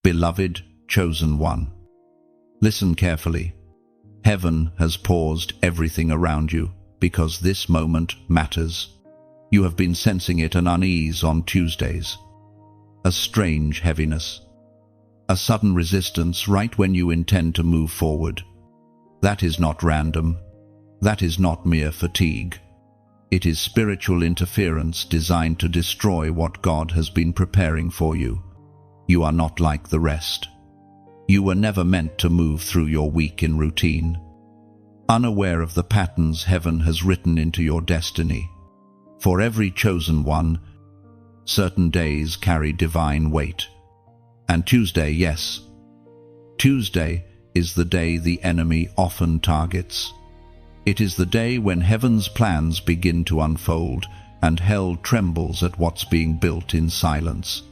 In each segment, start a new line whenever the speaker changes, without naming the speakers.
Beloved, chosen one. Listen carefully. Heaven has paused everything around you because this moment matters. You have been sensing it, an unease on Tuesdays, a strange heaviness, a sudden resistance right when you intend to move forward. That is not random. That is not mere fatigue. It is spiritual interference designed to destroy what God has been preparing for you. You are not like the rest. You were never meant to move through your week in routine, unaware of the patterns heaven has written into your destiny. For every chosen one, certain days carry divine weight. And Tuesday, yes, Tuesday is the day the enemy often targets. It is the day when heaven's plans begin to unfold and hell trembles at what's being built in silence.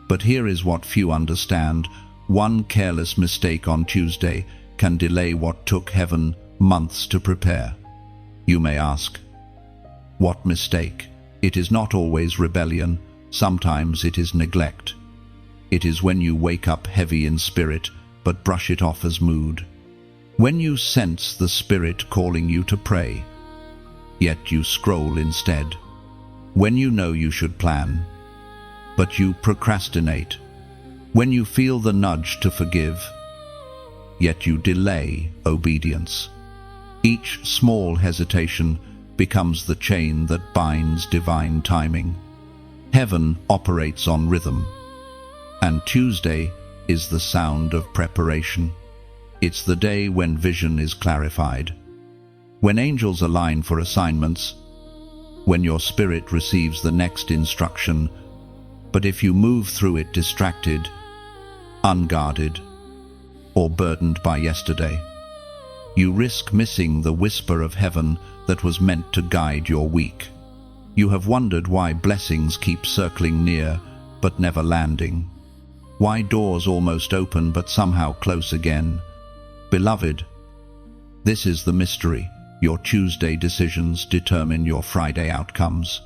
But here is what few understand. One careless mistake on Tuesday can delay what took heaven months to prepare. You may ask, what mistake? It is not always rebellion. Sometimes it is neglect. It is when you wake up heavy in spirit but brush it off as mood. When you sense the Spirit calling you to pray, yet you scroll instead. When you know you should plan, but you procrastinate. When you feel the nudge to forgive, yet you delay obedience. Each small hesitation becomes the chain that binds divine timing. Heaven operates on rhythm, and Tuesday is the sound of preparation. It's the day when vision is clarified, when angels align for assignments, when your spirit receives the next instruction. But if you move through it distracted, unguarded, or burdened by yesterday, you risk missing the whisper of heaven that was meant to guide your week. You have wondered why blessings keep circling near but never landing, why doors almost open but somehow close again. Beloved, this is the mystery. Your Tuesday decisions determine your Friday outcomes.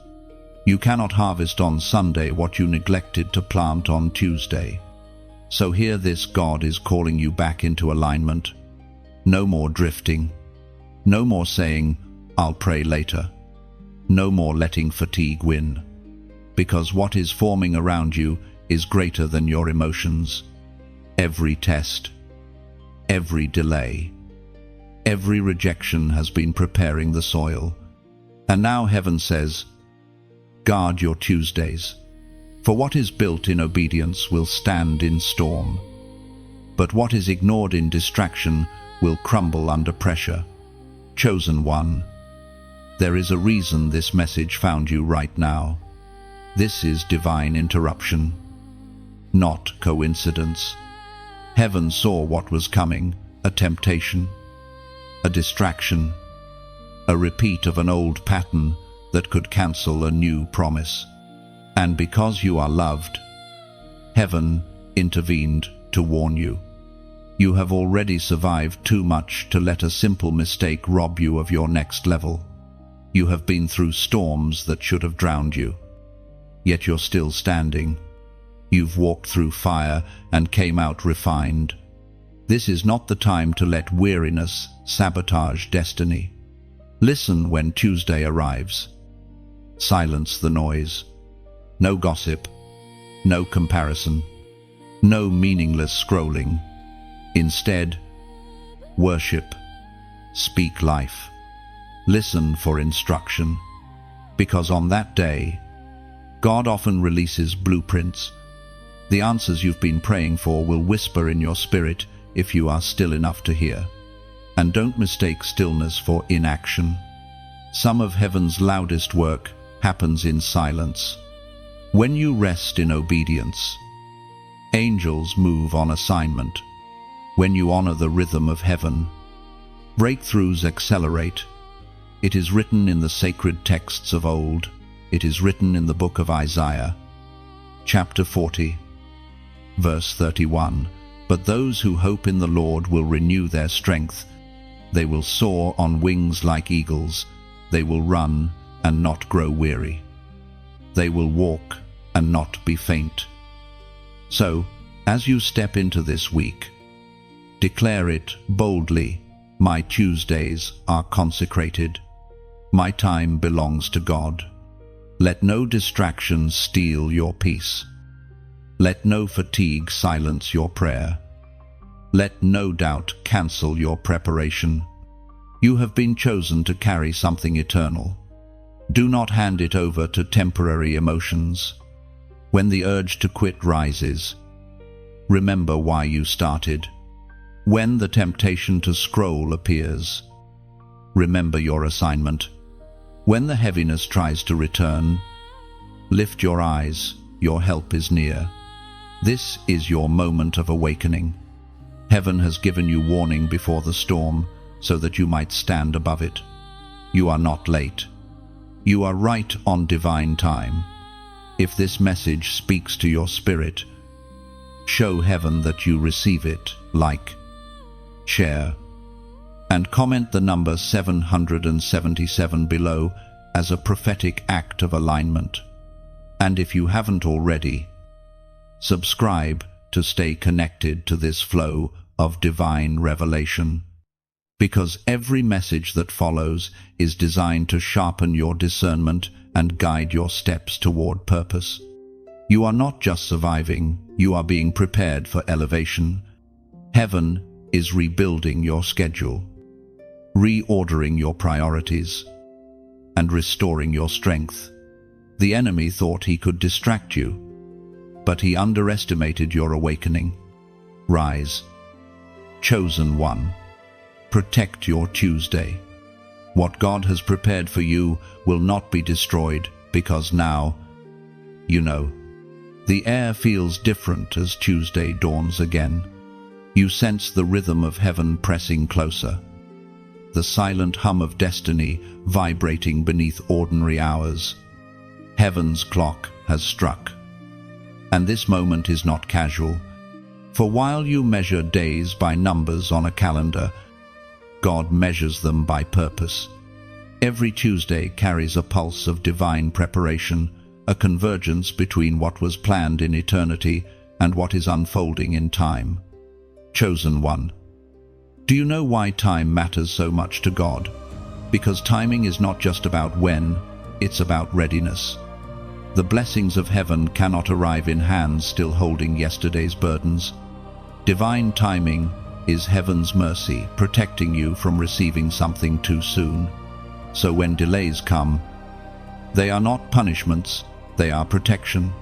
You cannot harvest on Sunday what you neglected to plant on Tuesday. So hear this: God is calling you back into alignment. No more drifting. No more saying, "I'll pray later." No more letting fatigue win. Because what is forming around you is greater than your emotions. Every test, every delay, every rejection has been preparing the soil. And now heaven says, guard your Tuesdays. For what is built in obedience will stand in storm. But what is ignored in distraction will crumble under pressure. Chosen one, there is a reason this message found you right now. This is divine interruption, not coincidence. Heaven saw what was coming: a temptation, a distraction, a repeat of an old pattern that could cancel a new promise. And because you are loved, heaven intervened to warn you. You have already survived too much to let a simple mistake rob you of your next level. You have been through storms that should have drowned you, yet you're still standing. You've walked through fire and came out refined. This is not the time to let weariness sabotage destiny. Listen when Tuesday arrives. Silence the noise. No gossip, no comparison, no meaningless scrolling. Instead, worship, speak life, listen for instruction. Because on that day, God often releases blueprints. The answers you've been praying for will whisper in your spirit if you are still enough to hear. And don't mistake stillness for inaction. Some of heaven's loudest work happens in silence. When you rest in obedience, angels move on assignment. When you honor the rhythm of heaven, breakthroughs accelerate. It is written in the sacred texts of old. It is written in the book of Isaiah, chapter 40, verse 31. But those who hope in the Lord will renew their strength. They will soar on wings like eagles. They will run and not grow weary. They will walk and not be faint. So, As you step into this week, declare it boldly. My Tuesdays are consecrated. My time belongs to God. Let no distractions steal your peace. Let no fatigue silence your prayer. Let no doubt cancel your preparation. You have been chosen to carry something eternal. Do not hand it over to temporary emotions. When the urge to quit rises, remember why you started. When the temptation to scroll appears, remember your assignment. When the heaviness tries to return, lift your eyes, your help is near. This is your moment of awakening. Heaven has given you warning before the storm, so that you might stand above it. You are not late. You are right on divine time. If this message speaks to your spirit, show heaven that you receive it. Like, share, and comment the number 777 below as a prophetic act of alignment. And if you haven't already, subscribe to stay connected to this flow of divine revelation, because every message that follows is designed to sharpen your discernment and guide your steps toward purpose. You are not just surviving, you are being prepared for elevation. Heaven is rebuilding your schedule, reordering your priorities, and restoring your strength. The enemy thought he could distract you, but he underestimated your awakening. Rise, chosen one. Protect your Tuesday. What God has prepared for you will not be destroyed, because now, you know. The air feels different as Tuesday dawns again. You sense the rhythm of heaven pressing closer, the silent hum of destiny vibrating beneath ordinary hours. Heaven's clock has struck. And this moment is not casual, for while you measure days by numbers on a calendar, God measures them by purpose. Every Tuesday carries a pulse of divine preparation, a convergence between what was planned in eternity and what is unfolding in time. Chosen one. Do you know why time matters so much to God? Because timing is not just about when, it's about readiness. The blessings of heaven cannot arrive in hands still holding yesterday's burdens. Divine timing is heaven's mercy, protecting you from receiving something too soon. So when delays come, they are not punishments, they are protection.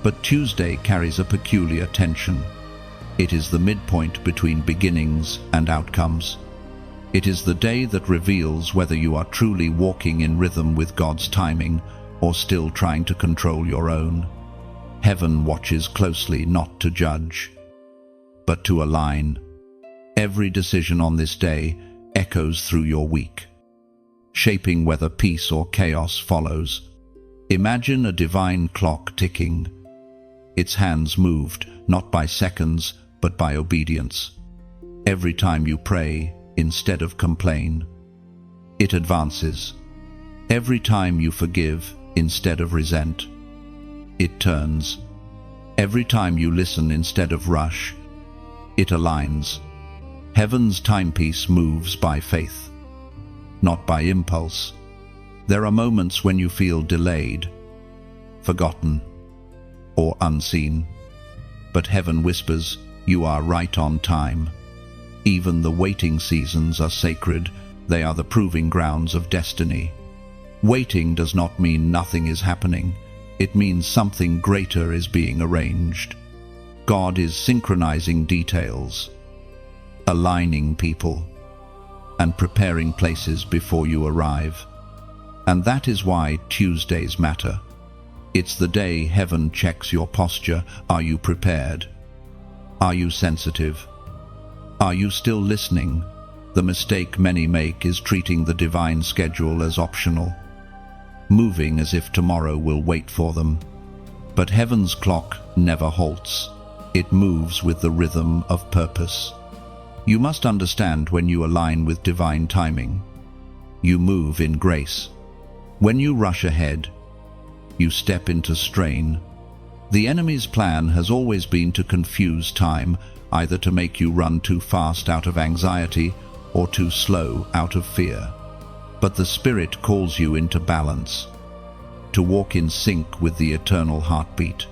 But Tuesday carries a peculiar tension. It is the midpoint between beginnings and outcomes. It is the day that reveals whether you are truly walking in rhythm with God's timing or still trying to control your own. Heaven watches closely not to judge, but to align. Every decision on this day echoes through your week, shaping whether peace or chaos follows. Imagine a divine clock ticking, its hands moved not by seconds but by obedience. Every time you pray instead of complain, it advances. Every time you forgive instead of resent, it turns. Every time you listen instead of rush, it aligns. Heaven's timepiece moves by faith, not by impulse. There are moments when you feel delayed, forgotten, or unseen. But heaven whispers, you are right on time. Even the waiting seasons are sacred. They are the proving grounds of destiny. Waiting does not mean nothing is happening. It means something greater is being arranged. God is synchronizing details, aligning people, and preparing places before you arrive. And that is why Tuesdays matter. It's the day heaven checks your posture. Are you prepared? Are you sensitive? Are you still listening? The mistake many make is treating the divine schedule as optional, moving as if tomorrow will wait for them. But heaven's clock never halts. It moves with the rhythm of purpose. You must understand, when you align with divine timing, you move in grace. When you rush ahead, you step into strain. The enemy's plan has always been to confuse time, either to make you run too fast out of anxiety or too slow out of fear. But the Spirit calls you into balance, to walk in sync with the eternal heartbeat.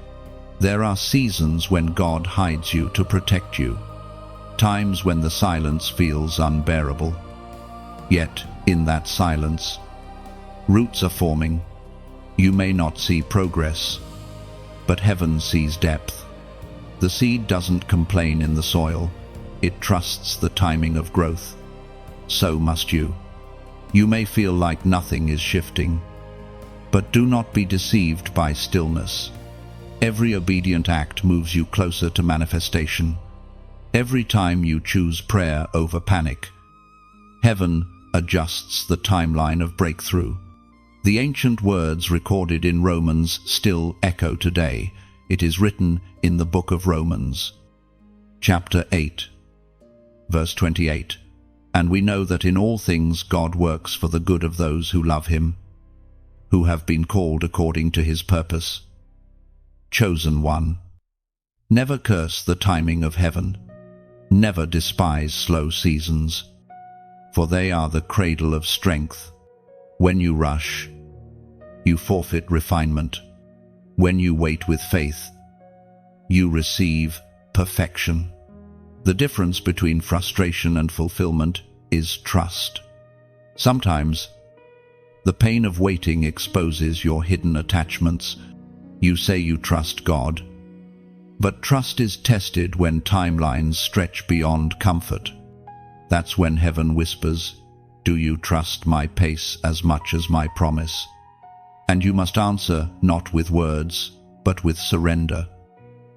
There are seasons when God hides you to protect you, times when the silence feels unbearable. Yet, in that silence, roots are forming. You may not see progress, but heaven sees depth. The seed doesn't complain in the soil, it trusts the timing of growth. So must you. You may feel like nothing is shifting, but do not be deceived by stillness. Every obedient act moves you closer to manifestation. Every time you choose prayer over panic, heaven adjusts the timeline of breakthrough. The ancient words recorded in Romans still echo today. It is written in the book of Romans, chapter 8, verse 28. And we know that in all things God works for the good of those who love him, who have been called according to his purpose. Chosen one. Never curse the timing of heaven. Never despise slow seasons, for they are the cradle of strength. When you rush, you forfeit refinement. When you wait with faith, you receive perfection. The difference between frustration and fulfillment is trust. Sometimes, the pain of waiting exposes your hidden attachments. You say you trust God, but trust is tested when timelines stretch beyond comfort. That's when heaven whispers, "Do you trust my pace as much as my promise?" And you must answer not with words, but with surrender.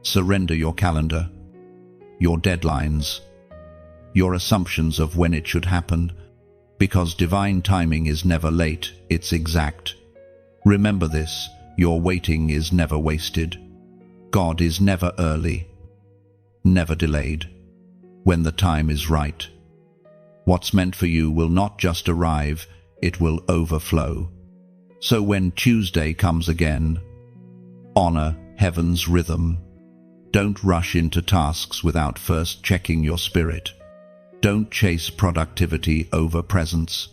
Surrender your calendar, your deadlines, your assumptions of when it should happen, because divine timing is never late, it's exact. Remember this, your waiting is never wasted. God is never early, never delayed. When the time is right, what's meant for you will not just arrive, it will overflow. So when Tuesday comes again, honor heaven's rhythm. Don't rush into tasks without first checking your spirit. Don't chase productivity over presence.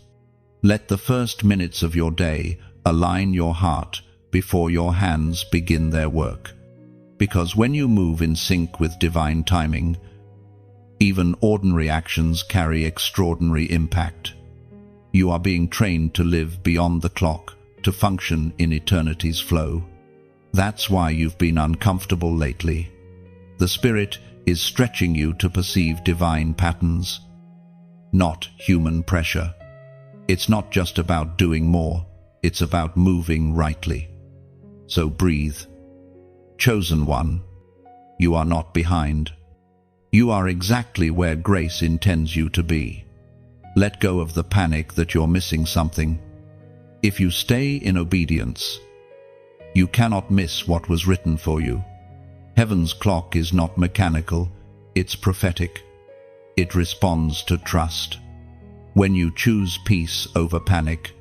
Let the first minutes of your day align your heart before your hands begin their work. Because when you move in sync with divine timing, even ordinary actions carry extraordinary impact. You are being trained to live beyond the clock, to function in eternity's flow. That's why you've been uncomfortable lately. The Spirit is stretching you to perceive divine patterns, not human pressure. It's not just about doing more, it's about moving rightly. So breathe. Chosen one, you are not behind. You are exactly where grace intends you to be. Let go of the panic that you're missing something. If you stay in obedience, you cannot miss what was written for you. Heaven's clock is not mechanical, it's prophetic. It responds to trust. When you choose peace over panic,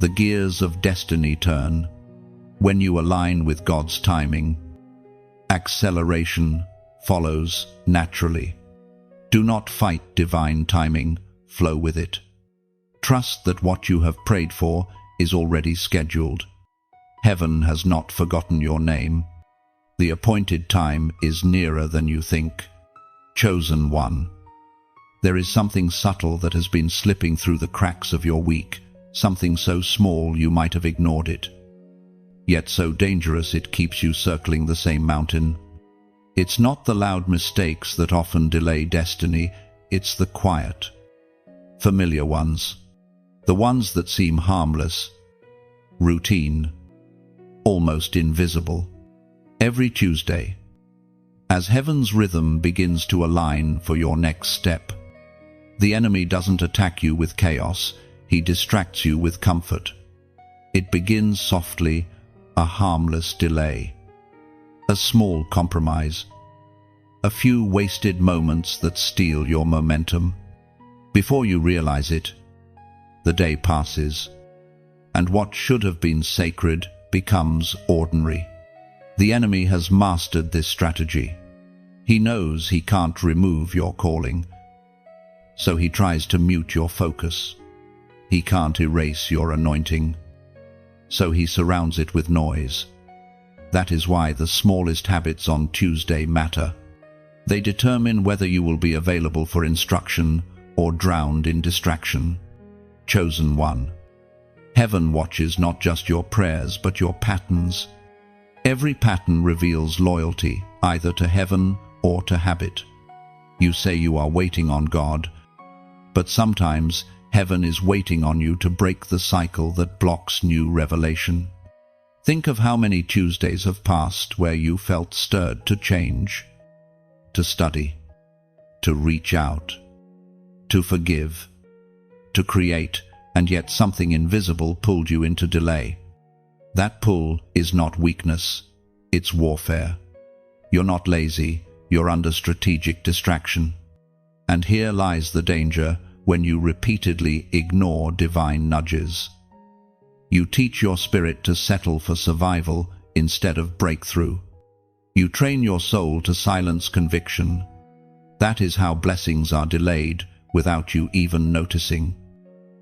the gears of destiny turn. When you align with God's timing, acceleration follows naturally. Do not fight divine timing, flow with it. Trust that what you have prayed for is already scheduled. Heaven has not forgotten your name. The appointed time is nearer than you think. Chosen one. There is something subtle that has been slipping through the cracks of your week, something so small you might have ignored it, yet so dangerous it keeps you circling the same mountain. It's not the loud mistakes that often delay destiny, it's the quiet, familiar ones, the ones that seem harmless, routine, almost invisible. Every Tuesday, as heaven's rhythm begins to align for your next step, the enemy doesn't attack you with chaos, he distracts you with comfort. It begins softly, a harmless delay, a small compromise, a few wasted moments that steal your momentum. Before you realize it, the day passes, and what should have been sacred becomes ordinary. The enemy has mastered this strategy. He knows he can't remove your calling, so he tries to mute your focus. He can't erase your anointing, so he surrounds it with noise. That is why the smallest habits on Tuesday matter. They determine whether you will be available for instruction or drowned in distraction. Chosen one. Heaven watches not just your prayers but your patterns. Every pattern reveals loyalty, either to heaven or to habit. You say you are waiting on God, but sometimes heaven is waiting on you to break the cycle that blocks new revelation. Think of how many Tuesdays have passed where you felt stirred to change, to study, to reach out, to forgive, to create, and yet something invisible pulled you into delay. That pull is not weakness, it's warfare. You're not lazy, you're under strategic distraction. And here lies the danger when you repeatedly ignore divine nudges. You teach your spirit to settle for survival instead of breakthrough. You train your soul to silence conviction. That is how blessings are delayed without you even noticing.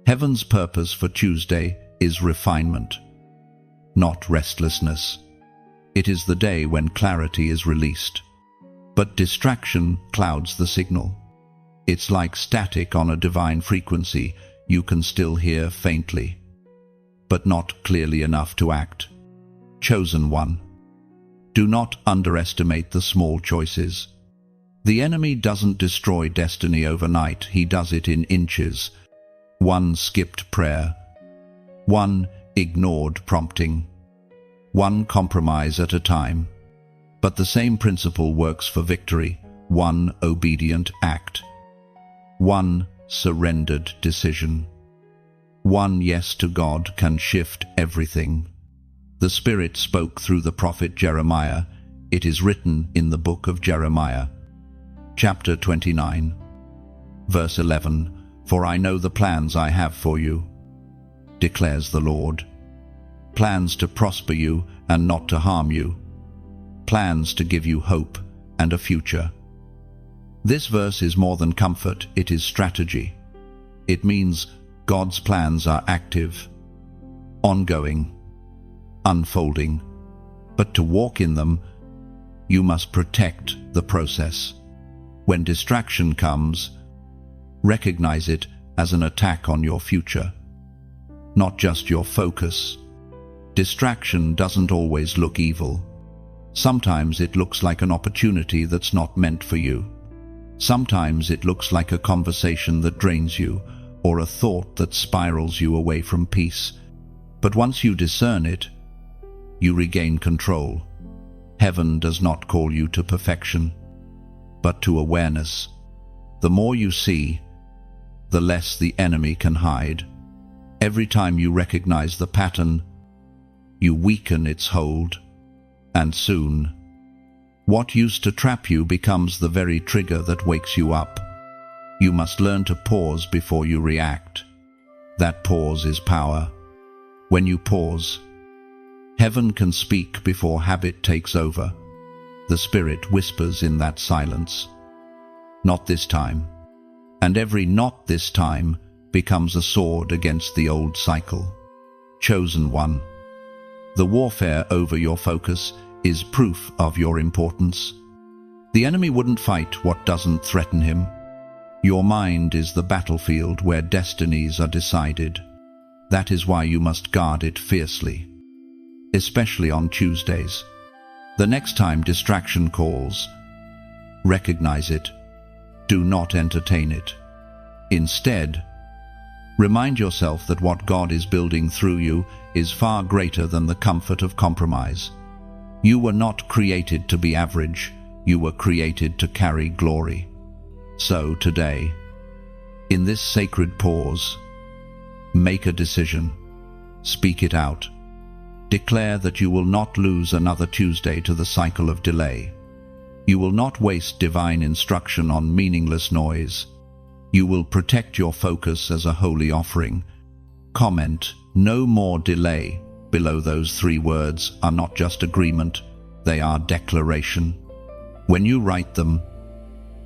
Heaven's purpose for Tuesday is refinement, not restlessness. It is the day when clarity is released. But distraction clouds the signal. It's like static on a divine frequency. You can still hear faintly, but not clearly enough to act. Chosen one. Do not underestimate the small choices. The enemy doesn't destroy destiny overnight, he does it in inches. One skipped prayer, one ignored prompting, one compromise at a time. But the same principle works for victory, one obedient act, one surrendered decision. One yes to God can shift everything. The Spirit spoke through the prophet Jeremiah. It is written in the book of Jeremiah, chapter 29, verse 11, "For I know the plans I have for you, declares the Lord. Plans to prosper you and not to harm you. Plans to give you hope and a future." This verse is more than comfort, it is strategy. It means God's plans are active, ongoing, unfolding. But to walk in them, you must protect the process. When distraction comes, recognize it as an attack on your future, not just your focus. Distraction doesn't always look evil. Sometimes it looks like an opportunity that's not meant for you. Sometimes it looks like a conversation that drains you, or a thought that spirals you away from peace. But once you discern it, you regain control. Heaven does not call you to perfection, but to awareness. The more you see, the less the enemy can hide. Every time you recognize the pattern, you weaken its hold, and soon, what used to trap you becomes the very trigger that wakes you up. You must learn to pause before you react. That pause is power. When you pause, heaven can speak before habit takes over. The Spirit whispers in that silence, "Not this time." And every "not this time" becomes a sword against the old cycle. Chosen one. The warfare over your focus is proof of your importance. The enemy wouldn't fight what doesn't threaten him. Your mind is the battlefield where destinies are decided. That is why you must guard it fiercely, especially on Tuesdays. The next time distraction calls, recognize it. Do not entertain it. Instead, remind yourself that what God is building through you is far greater than the comfort of compromise. You were not created to be average. You were created to carry glory. So today, in this sacred pause, make a decision. Speak it out. Declare that you will not lose another Tuesday to the cycle of delay. You will not waste divine instruction on meaningless noise. You will protect your focus as a holy offering. Comment, "No more delay," below those 3 words are not just agreement, They are declaration. When you write them,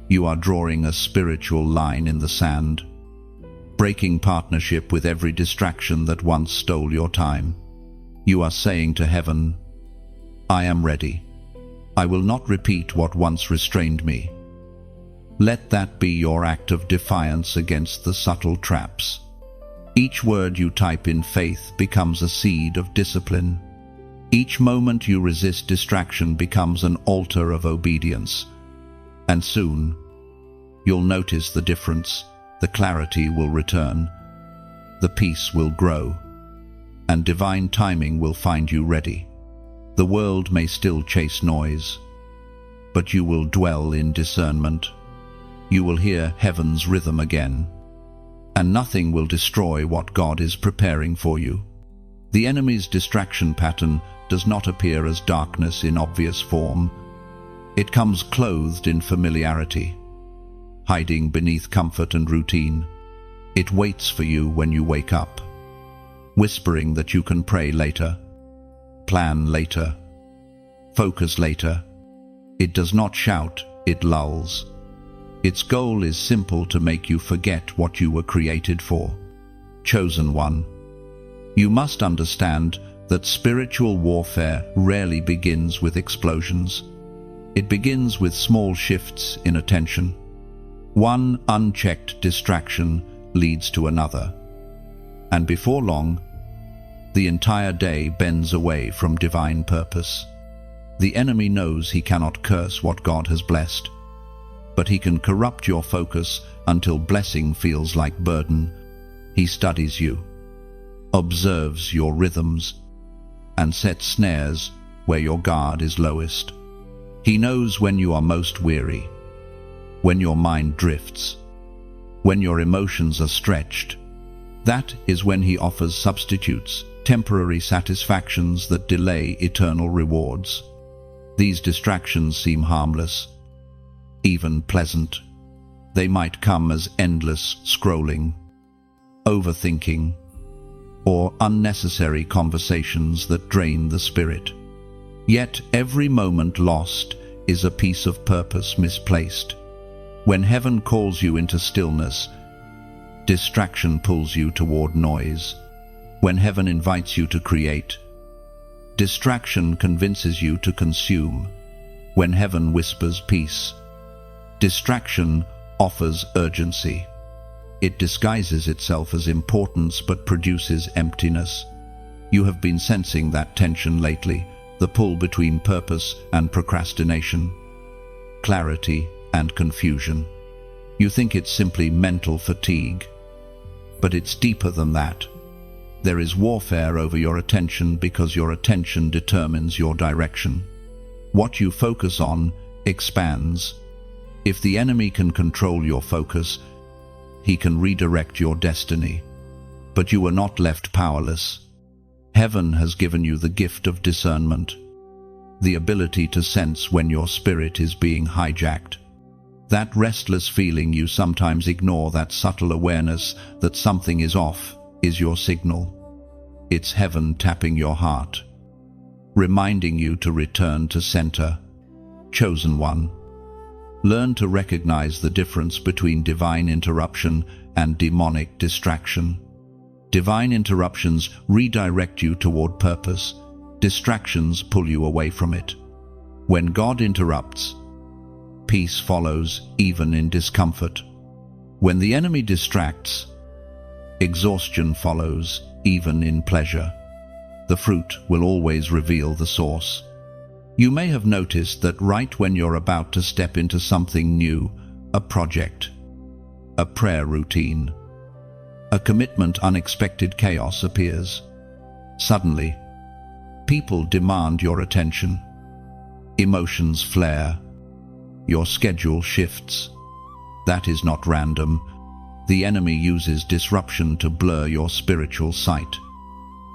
you are drawing a spiritual line in the sand, breaking partnership with every distraction that once stole your time. You are saying to heaven, I am ready. I will not repeat what once restrained me. Let that be your act of defiance against the subtle traps. Each word you type in faith becomes a seed of discipline. Each moment you resist distraction becomes an altar of obedience. And soon, you'll notice the difference. The clarity will return. The peace will grow. And divine timing will find you ready. The world may still chase noise, but you will dwell in discernment. You will hear heaven's rhythm again, and nothing will destroy what God is preparing for you. The enemy's distraction pattern does not appear as darkness in obvious form. It comes clothed in familiarity, hiding beneath comfort and routine. It waits for you when you wake up, whispering that you can pray later, plan later, focus later. It does not shout, it lulls. Its goal is simple: to make you forget what you were created for. Chosen one, you must understand that spiritual warfare rarely begins with explosions. It begins with small shifts in attention. One unchecked distraction leads to another, and before long, the entire day bends away from divine purpose. The enemy knows he cannot curse what God has blessed, but he can corrupt your focus until blessing feels like burden. He studies you, observes your rhythms, and sets snares where your guard is lowest. He knows when you are most weary, when your mind drifts, when your emotions are stretched. That is when he offers substitutes, temporary satisfactions that delay eternal rewards. These distractions seem harmless, even pleasant. They might come as endless scrolling, overthinking, or unnecessary conversations that drain the spirit. Yet every moment lost is a piece of purpose misplaced. When heaven calls you into stillness, distraction pulls you toward noise. When heaven invites you to create, distraction convinces you to consume. When heaven whispers peace, distraction offers urgency. It disguises itself as importance but produces emptiness. You have been sensing that tension lately, the pull between purpose and procrastination, clarity and confusion. You think it's simply mental fatigue, but it's deeper than that. There is warfare over your attention because your attention determines your direction. What you focus on expands. If the enemy can control your focus, he can redirect your destiny. But you are not left powerless. Heaven has given you the gift of discernment, the ability to sense when your spirit is being hijacked. That restless feeling you sometimes ignore, that subtle awareness that something is off, is your signal. It's heaven tapping your heart, reminding you to return to center. Chosen one, learn to recognize the difference between divine interruption and demonic distraction. Divine interruptions redirect you toward purpose. Distractions pull you away from it. When God interrupts, peace follows even in discomfort. When the enemy distracts, exhaustion follows even in pleasure. The fruit will always reveal the source. You may have noticed that right when you're about to step into something new, a project, a prayer routine, a commitment, unexpected chaos appears. Suddenly, people demand your attention. Emotions flare. Your schedule shifts. That is not random. The enemy uses disruption to blur your spiritual sight.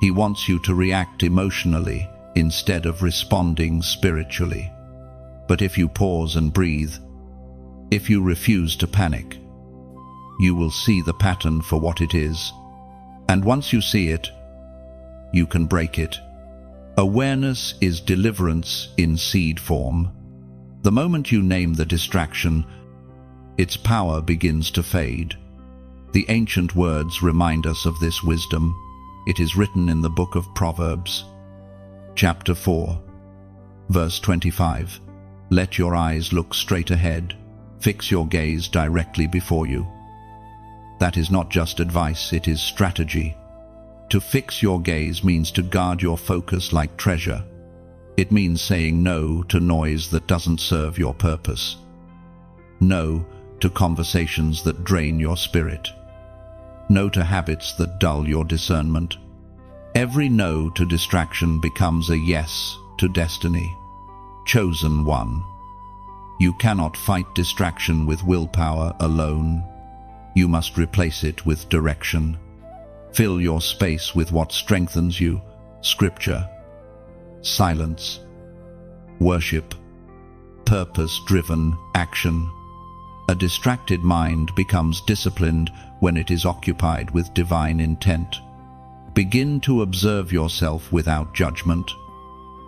He wants you to react emotionally instead of responding spiritually. But if you pause and breathe, if you refuse to panic, you will see the pattern for what it is. And once you see it, you can break it. Awareness is deliverance in seed form. The moment you name the distraction, its power begins to fade. The ancient words remind us of this wisdom. It is written in the book of Proverbs, chapter 4, verse 25. Let your eyes look straight ahead. Fix your gaze directly before you. That is not just advice, it is strategy. To fix your gaze means to guard your focus like treasure. It means saying no to noise that doesn't serve your purpose. No to conversations that drain your spirit. No to habits that dull your discernment. Every no to distraction becomes a yes to destiny. Chosen one. You cannot fight distraction with willpower alone. You must replace it with direction. Fill your space with what strengthens you: scripture, silence, worship, purpose-driven action. A distracted mind becomes disciplined when it is occupied with divine intent. Begin to observe yourself without judgment.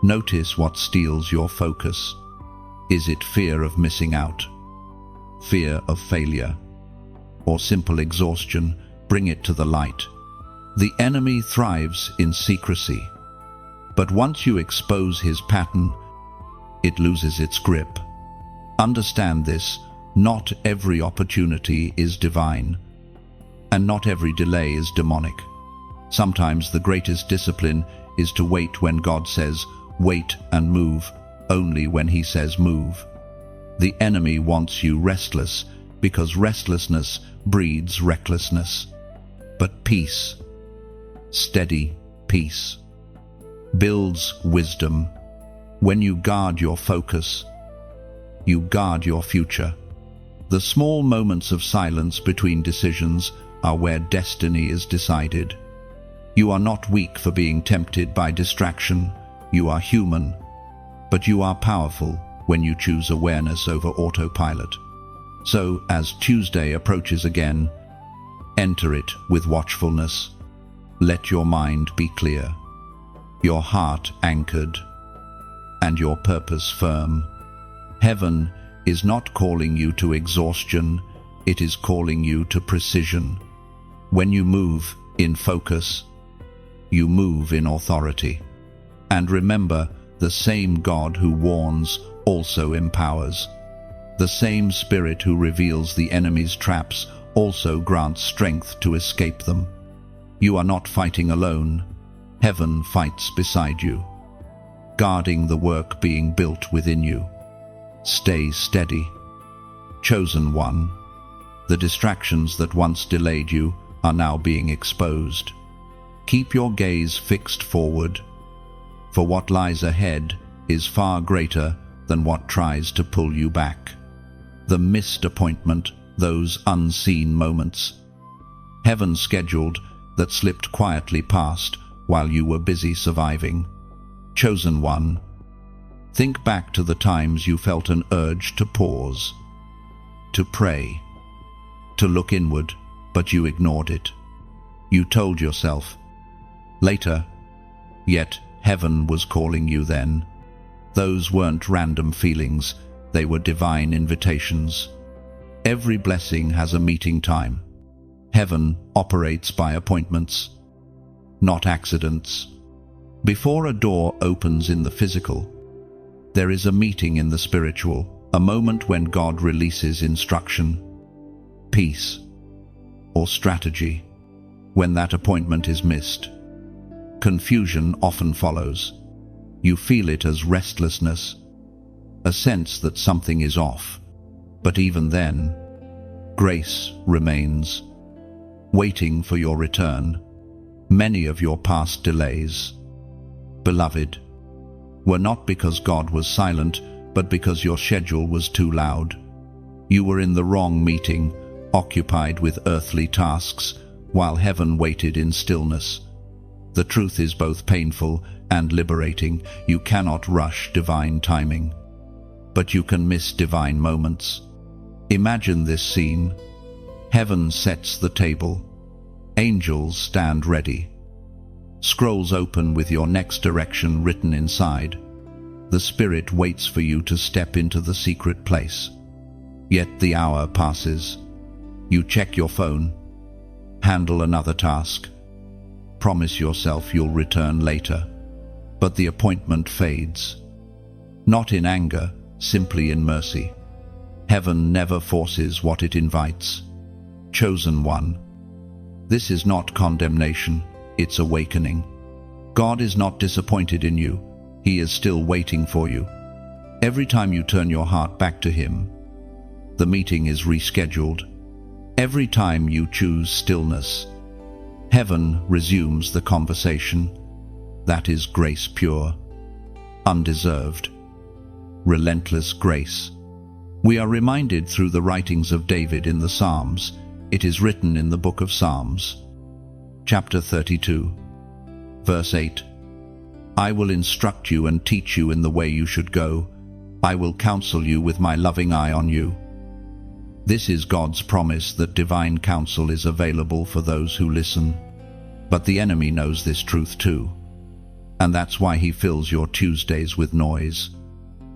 Notice what steals your focus. Is it fear of missing out? Fear of failure? Or simple exhaustion? Bring it to the light. The enemy thrives in secrecy, but once you expose his pattern, it loses its grip. Understand this: not every opportunity is divine, and not every delay is demonic. Sometimes the greatest discipline is to wait when God says, wait, and move only when he says move. The enemy wants you restless because restlessness breeds recklessness. But peace, steady peace, builds wisdom. When you guard your focus, you guard your future. The small moments of silence between decisions are where destiny is decided. You are not weak for being tempted by distraction. You are human, but you are powerful when you choose awareness over autopilot. So, as Tuesday approaches again, enter it with watchfulness. Let your mind be clear, your heart anchored, and your purpose firm. Heaven is not calling you to exhaustion, it is calling you to precision. When you move in focus, you move in authority. And remember, the same God who warns also empowers. The same Spirit who reveals the enemy's traps also grants strength to escape them. You are not fighting alone. Heaven fights beside you, guarding the work being built within you. Stay steady. Chosen one. The distractions that once delayed you are now being exposed. Keep your gaze fixed forward, for what lies ahead is far greater than what tries to pull you back. The missed appointment, those unseen moments. Heaven scheduled that slipped quietly past while you were busy surviving. Chosen one. Think back to the times you felt an urge to pause, to pray, to look inward, but you ignored it. You told yourself, later, yet heaven was calling you then. Those weren't random feelings, they were divine invitations. Every blessing has a meeting time. Heaven operates by appointments, not accidents. Before a door opens in the physical, there is a meeting in the spiritual, a moment when God releases instruction, peace, or strategy. When that appointment is missed, confusion often follows. You feel it as restlessness, a sense that something is off. But even then, grace remains, waiting for your return. Many of your past delays, beloved, were not because God was silent, but because your schedule was too loud. You were in the wrong meeting, occupied with earthly tasks, while heaven waited in stillness. The truth is both painful and liberating. You cannot rush divine timing, but you can miss divine moments. Imagine this scene. Heaven sets the table. Angels stand ready. Scrolls open with your next direction written inside. The Spirit waits for you to step into the secret place. Yet the hour passes. You check your phone, handle another task, promise yourself you'll return later, but the appointment fades. Not in anger, simply in mercy. Heaven never forces what it invites. Chosen one. This is not condemnation, it's awakening. God is not disappointed in you. He is still waiting for you. Every time you turn your heart back to Him, the meeting is rescheduled. Every time you choose stillness, heaven resumes the conversation. That is grace pure, undeserved, relentless grace. We are reminded through the writings of David in the Psalms. It is written in the book of Psalms, chapter 32, verse 8. I will instruct you and teach you in the way you should go. I will counsel you with my loving eye on you. This is God's promise that divine counsel is available for those who listen. But the enemy knows this truth too. And that's why he fills your Tuesdays with noise.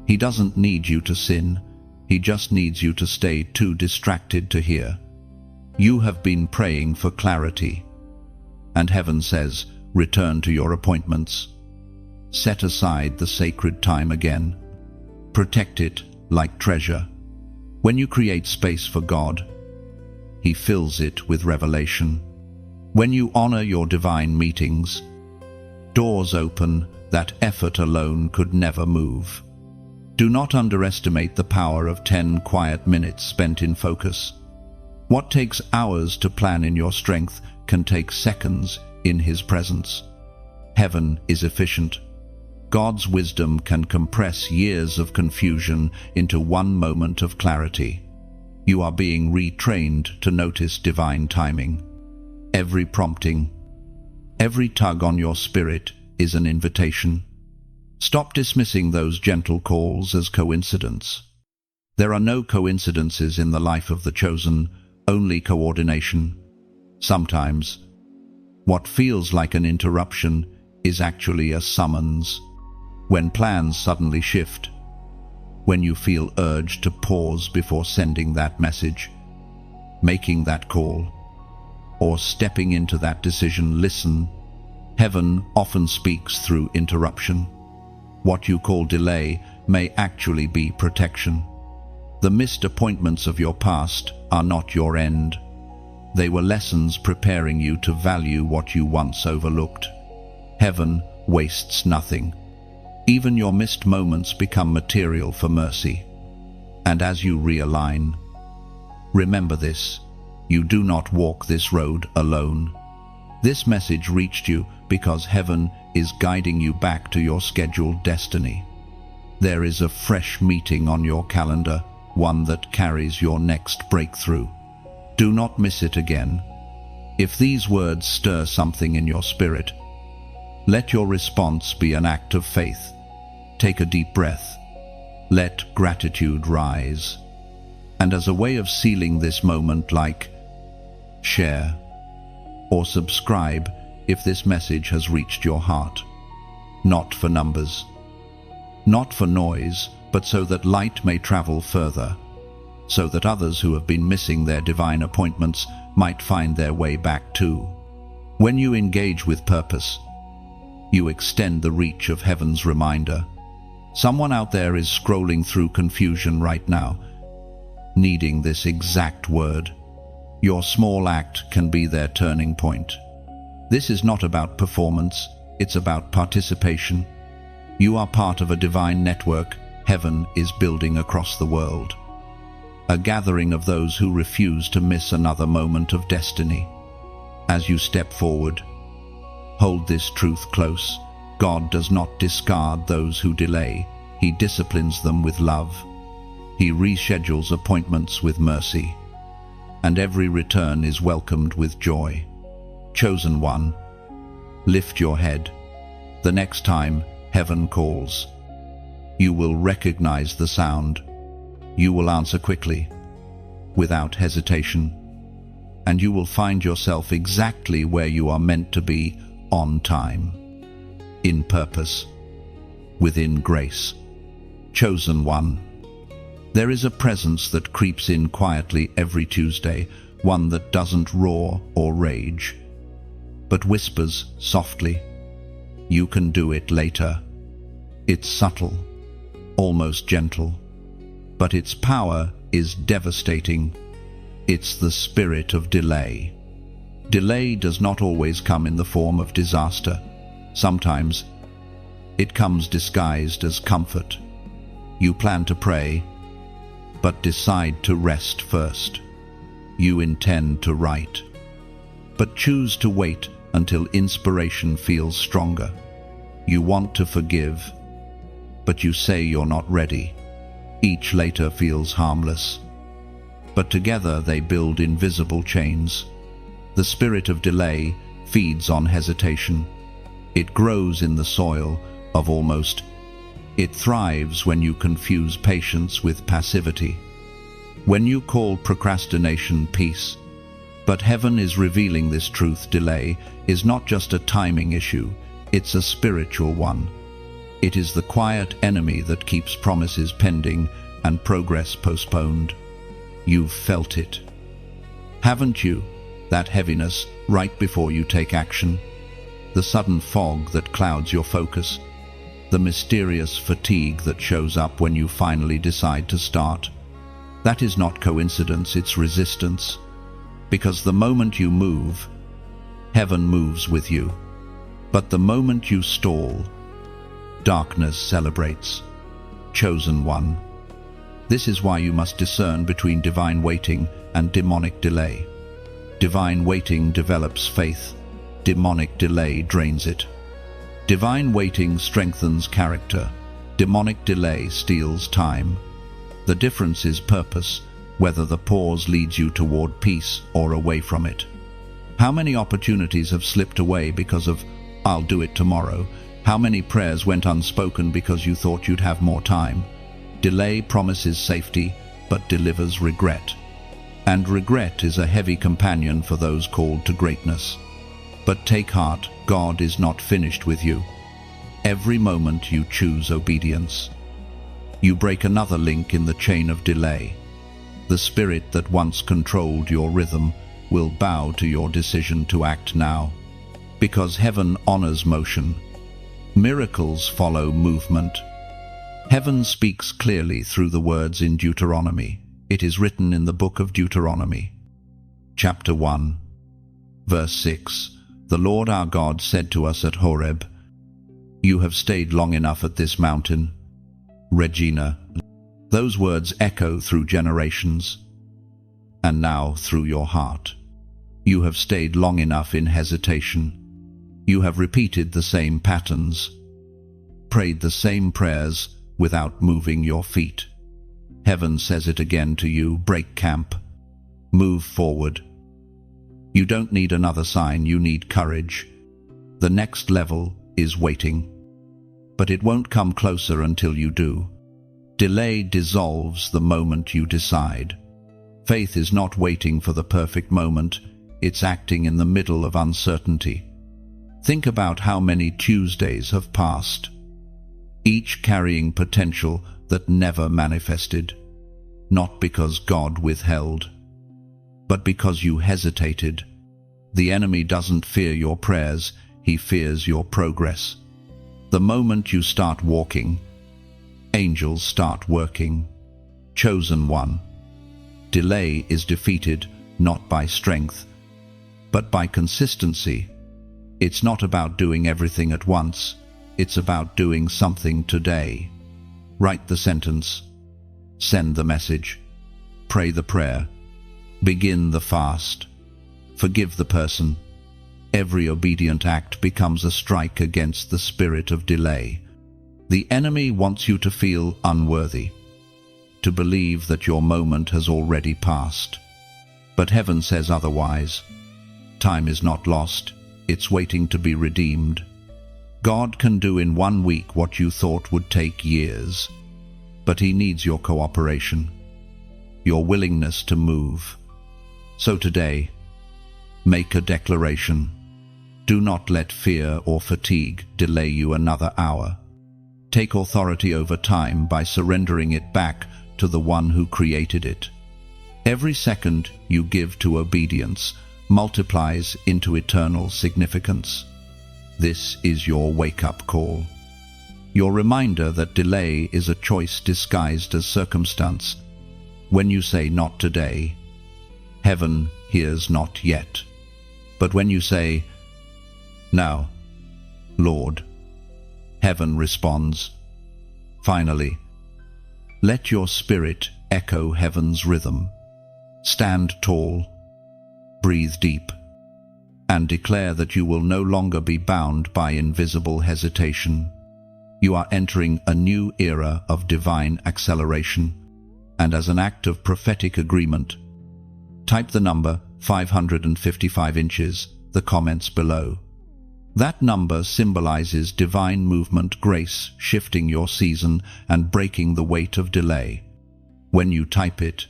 He doesn't need you to sin. He just needs you to stay too distracted to hear. You have been praying for clarity. And heaven says, return to your appointments. Set aside the sacred time again. Protect it like treasure. When you create space for God, He fills it with revelation. When you honor your divine meetings, doors open that effort alone could never move. Do not underestimate the power of 10 quiet minutes spent in focus. What takes hours to plan in your strength can take seconds in His presence. Heaven is efficient. God's wisdom can compress years of confusion into one moment of clarity. You are being retrained to notice divine timing. Every prompting, every tug on your spirit is an invitation. Stop dismissing those gentle calls as coincidence. There are no coincidences in the life of the chosen, only coordination. Sometimes, what feels like an interruption is actually a summons. When plans suddenly shift, when you feel urged to pause before sending that message, making that call, or stepping into that decision, listen. Heaven often speaks through interruption. What you call delay may actually be protection. The missed appointments of your past are not your end. They were lessons preparing you to value what you once overlooked. Heaven wastes nothing. Even your missed moments become material for mercy. And as you realign, remember this: you do not walk this road alone. This message reached you because heaven is guiding you back to your scheduled destiny. There is a fresh meeting on your calendar, one that carries your next breakthrough. Do not miss it again. If these words stir something in your spirit, let your response be an act of faith. Take a deep breath. Let gratitude rise. And as a way of sealing this moment, like, share, or subscribe if this message has reached your heart. Not for numbers, not for noise, but so that light may travel further, so that others who have been missing their divine appointments might find their way back too. When you engage with purpose, you extend the reach of heaven's reminder. Someone out there is scrolling through confusion right now, needing this exact word. Your small act can be their turning point. This is not about performance, it's about participation. You are part of a divine network heaven is building across the world. A gathering of those who refuse to miss another moment of destiny. As you step forward, hold this truth close. God does not discard those who delay. He disciplines them with love. He reschedules appointments with mercy. And every return is welcomed with joy. Chosen one, lift your head. The next time heaven calls, you will recognize the sound. You will answer quickly, without hesitation, and you will find yourself exactly where you are meant to be on time, in purpose, within grace. Chosen one. There is a presence that creeps in quietly every Tuesday, one that doesn't roar or rage, but whispers softly, "You can do it later." It's subtle, almost gentle, but its power is devastating. It's the spirit of delay. Delay does not always come in the form of disaster. Sometimes it comes disguised as comfort. You plan to pray, but decide to rest first. You intend to write, but choose to wait until inspiration feels stronger. You want to forgive, but you say you're not ready. Each later feels harmless, but together they build invisible chains. The spirit of delay feeds on hesitation. It grows in the soil of almost. It thrives when you confuse patience with passivity, when you call procrastination peace. But heaven is revealing this truth. Delay is not just a timing issue, it's a spiritual one. It is the quiet enemy that keeps promises pending and progress postponed. You've felt it, haven't you? That heaviness right before you take action, the sudden fog that clouds your focus, the mysterious fatigue that shows up when you finally decide to start. That is not coincidence, it's resistance. Because the moment you move, heaven moves with you. But the moment you stall, darkness celebrates. Chosen one. This is why you must discern between divine waiting and demonic delay. Divine waiting develops faith. Demonic delay drains it. Divine waiting strengthens character. Demonic delay steals time. The difference is purpose, whether the pause leads you toward peace or away from it. How many opportunities have slipped away because of, "I'll do it tomorrow"? How many prayers went unspoken because you thought you'd have more time? Delay promises safety, but delivers regret. And regret is a heavy companion for those called to greatness. But take heart, God is not finished with you. Every moment you choose obedience, you break another link in the chain of delay. The spirit that once controlled your rhythm will bow to your decision to act now. Because heaven honors motion. Miracles follow movement. Heaven speaks clearly through the words in Deuteronomy. It is written in the book of Deuteronomy, chapter 1, verse 6. The Lord our God said to us at Horeb, "You have stayed long enough at this mountain." Regina. Those words echo through generations, and now through your heart. You have stayed long enough in hesitation. You have repeated the same patterns, prayed the same prayers without moving your feet. Heaven says it again to you: break camp, move forward. You don't need another sign, you need courage. The next level is waiting, but it won't come closer until you do. Delay dissolves the moment you decide. Faith is not waiting for the perfect moment, it's acting in the middle of uncertainty. Think about how many Tuesdays have passed, each carrying potential that never manifested, not because God withheld, but because you hesitated. The enemy doesn't fear your prayers, he fears your progress. The moment you start walking, angels start working. Chosen one. Delay is defeated not by strength, but by consistency. It's not about doing everything at once, it's about doing something today. Write the sentence, send the message, pray the prayer, begin the fast, forgive the person. Every obedient act becomes a strike against the spirit of delay. The enemy wants you to feel unworthy, to believe that your moment has already passed. But heaven says otherwise. Time is not lost, it's waiting to be redeemed. God can do in 1 week what you thought would take years, but he needs your cooperation, your willingness to move. So today, make a declaration. Do not let fear or fatigue delay you another hour. Take authority over time by surrendering it back to the one who created it. Every second you give to obedience multiplies into eternal significance. This is your wake-up call. Your reminder that delay is a choice disguised as circumstance. When you say not today, heaven hears not yet. But when you say, now, Lord, heaven responds. Finally, let your spirit echo heaven's rhythm. Stand tall, breathe deep, and declare that you will no longer be bound by invisible hesitation. You are entering a new era of divine acceleration, and as an act of prophetic agreement, type the number 555 inches, the comments below. That number symbolizes divine movement, grace, shifting your season and breaking the weight of delay. When you type it,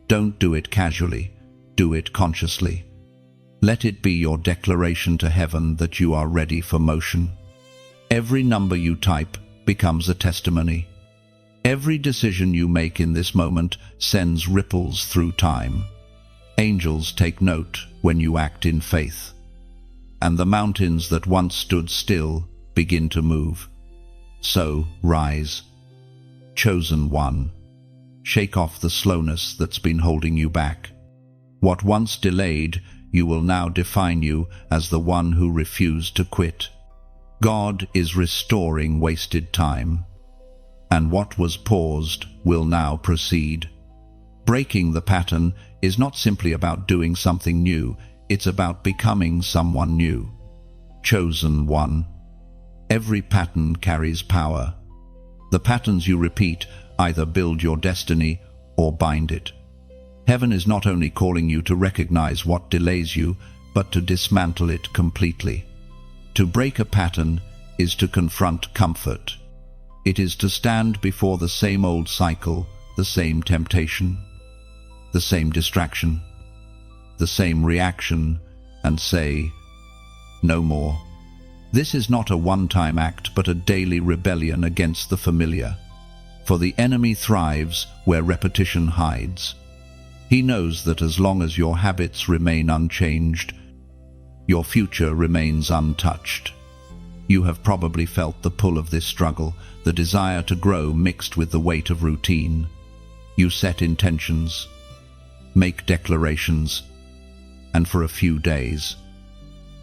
don't do it casually, do it consciously. Let it be your declaration to heaven that you are ready for motion. Every number you type becomes a testimony. Every decision you make in this moment sends ripples through time. Angels take note when you act in faith, and the mountains that once stood still begin to move. So, rise. Chosen one. Shake off the slowness that's been holding you back. What once delayed, you will now define you as the one who refused to quit. God is restoring wasted time, and what was paused will now proceed. Breaking the pattern is not simply about doing something new, it's about becoming someone new. Chosen one. Every pattern carries power. The patterns you repeat either build your destiny or bind it. Heaven is not only calling you to recognize what delays you, but to dismantle it completely. To break a pattern is to confront comfort. It is to stand before the same old cycle, the same temptation, the same distraction, the same reaction, and say, no more. This is not a one-time act, but a daily rebellion against the familiar. For the enemy thrives where repetition hides. He knows that as long as your habits remain unchanged, your future remains untouched. You have probably felt the pull of this struggle, the desire to grow mixed with the weight of routine. You set intentions, make declarations, and for a few days,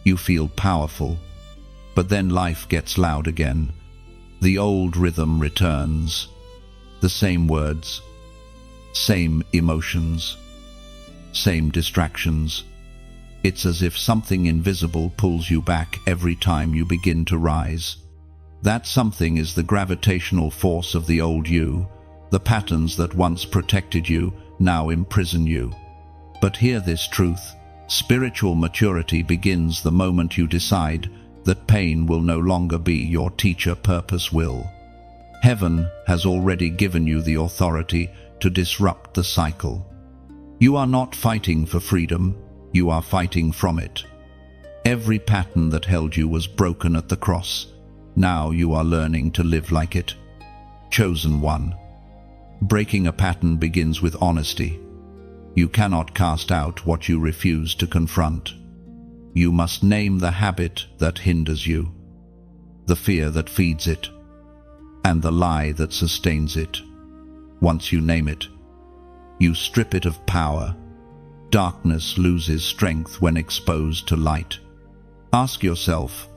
you feel powerful. But then life gets loud again. The old rhythm returns. The same words, same emotions, same distractions. It's as if something invisible pulls you back every time you begin to rise. That something is the gravitational force of the old you. The patterns that once protected you now imprison you. But hear this truth. Spiritual maturity begins the moment you decide that pain will no longer be your teacher, purpose will. Heaven has already given you the authority to disrupt the cycle. You are not fighting for freedom, you are fighting from it. Every pattern that held you was broken at the cross. Now you are learning to live like it. Chosen one. Breaking a pattern begins with honesty. You cannot cast out what you refuse to confront. You must name the habit that hinders you, the fear that feeds it, and the lie that sustains it. Once you name it, you strip it of power. Darkness loses strength when exposed to light. Ask yourself,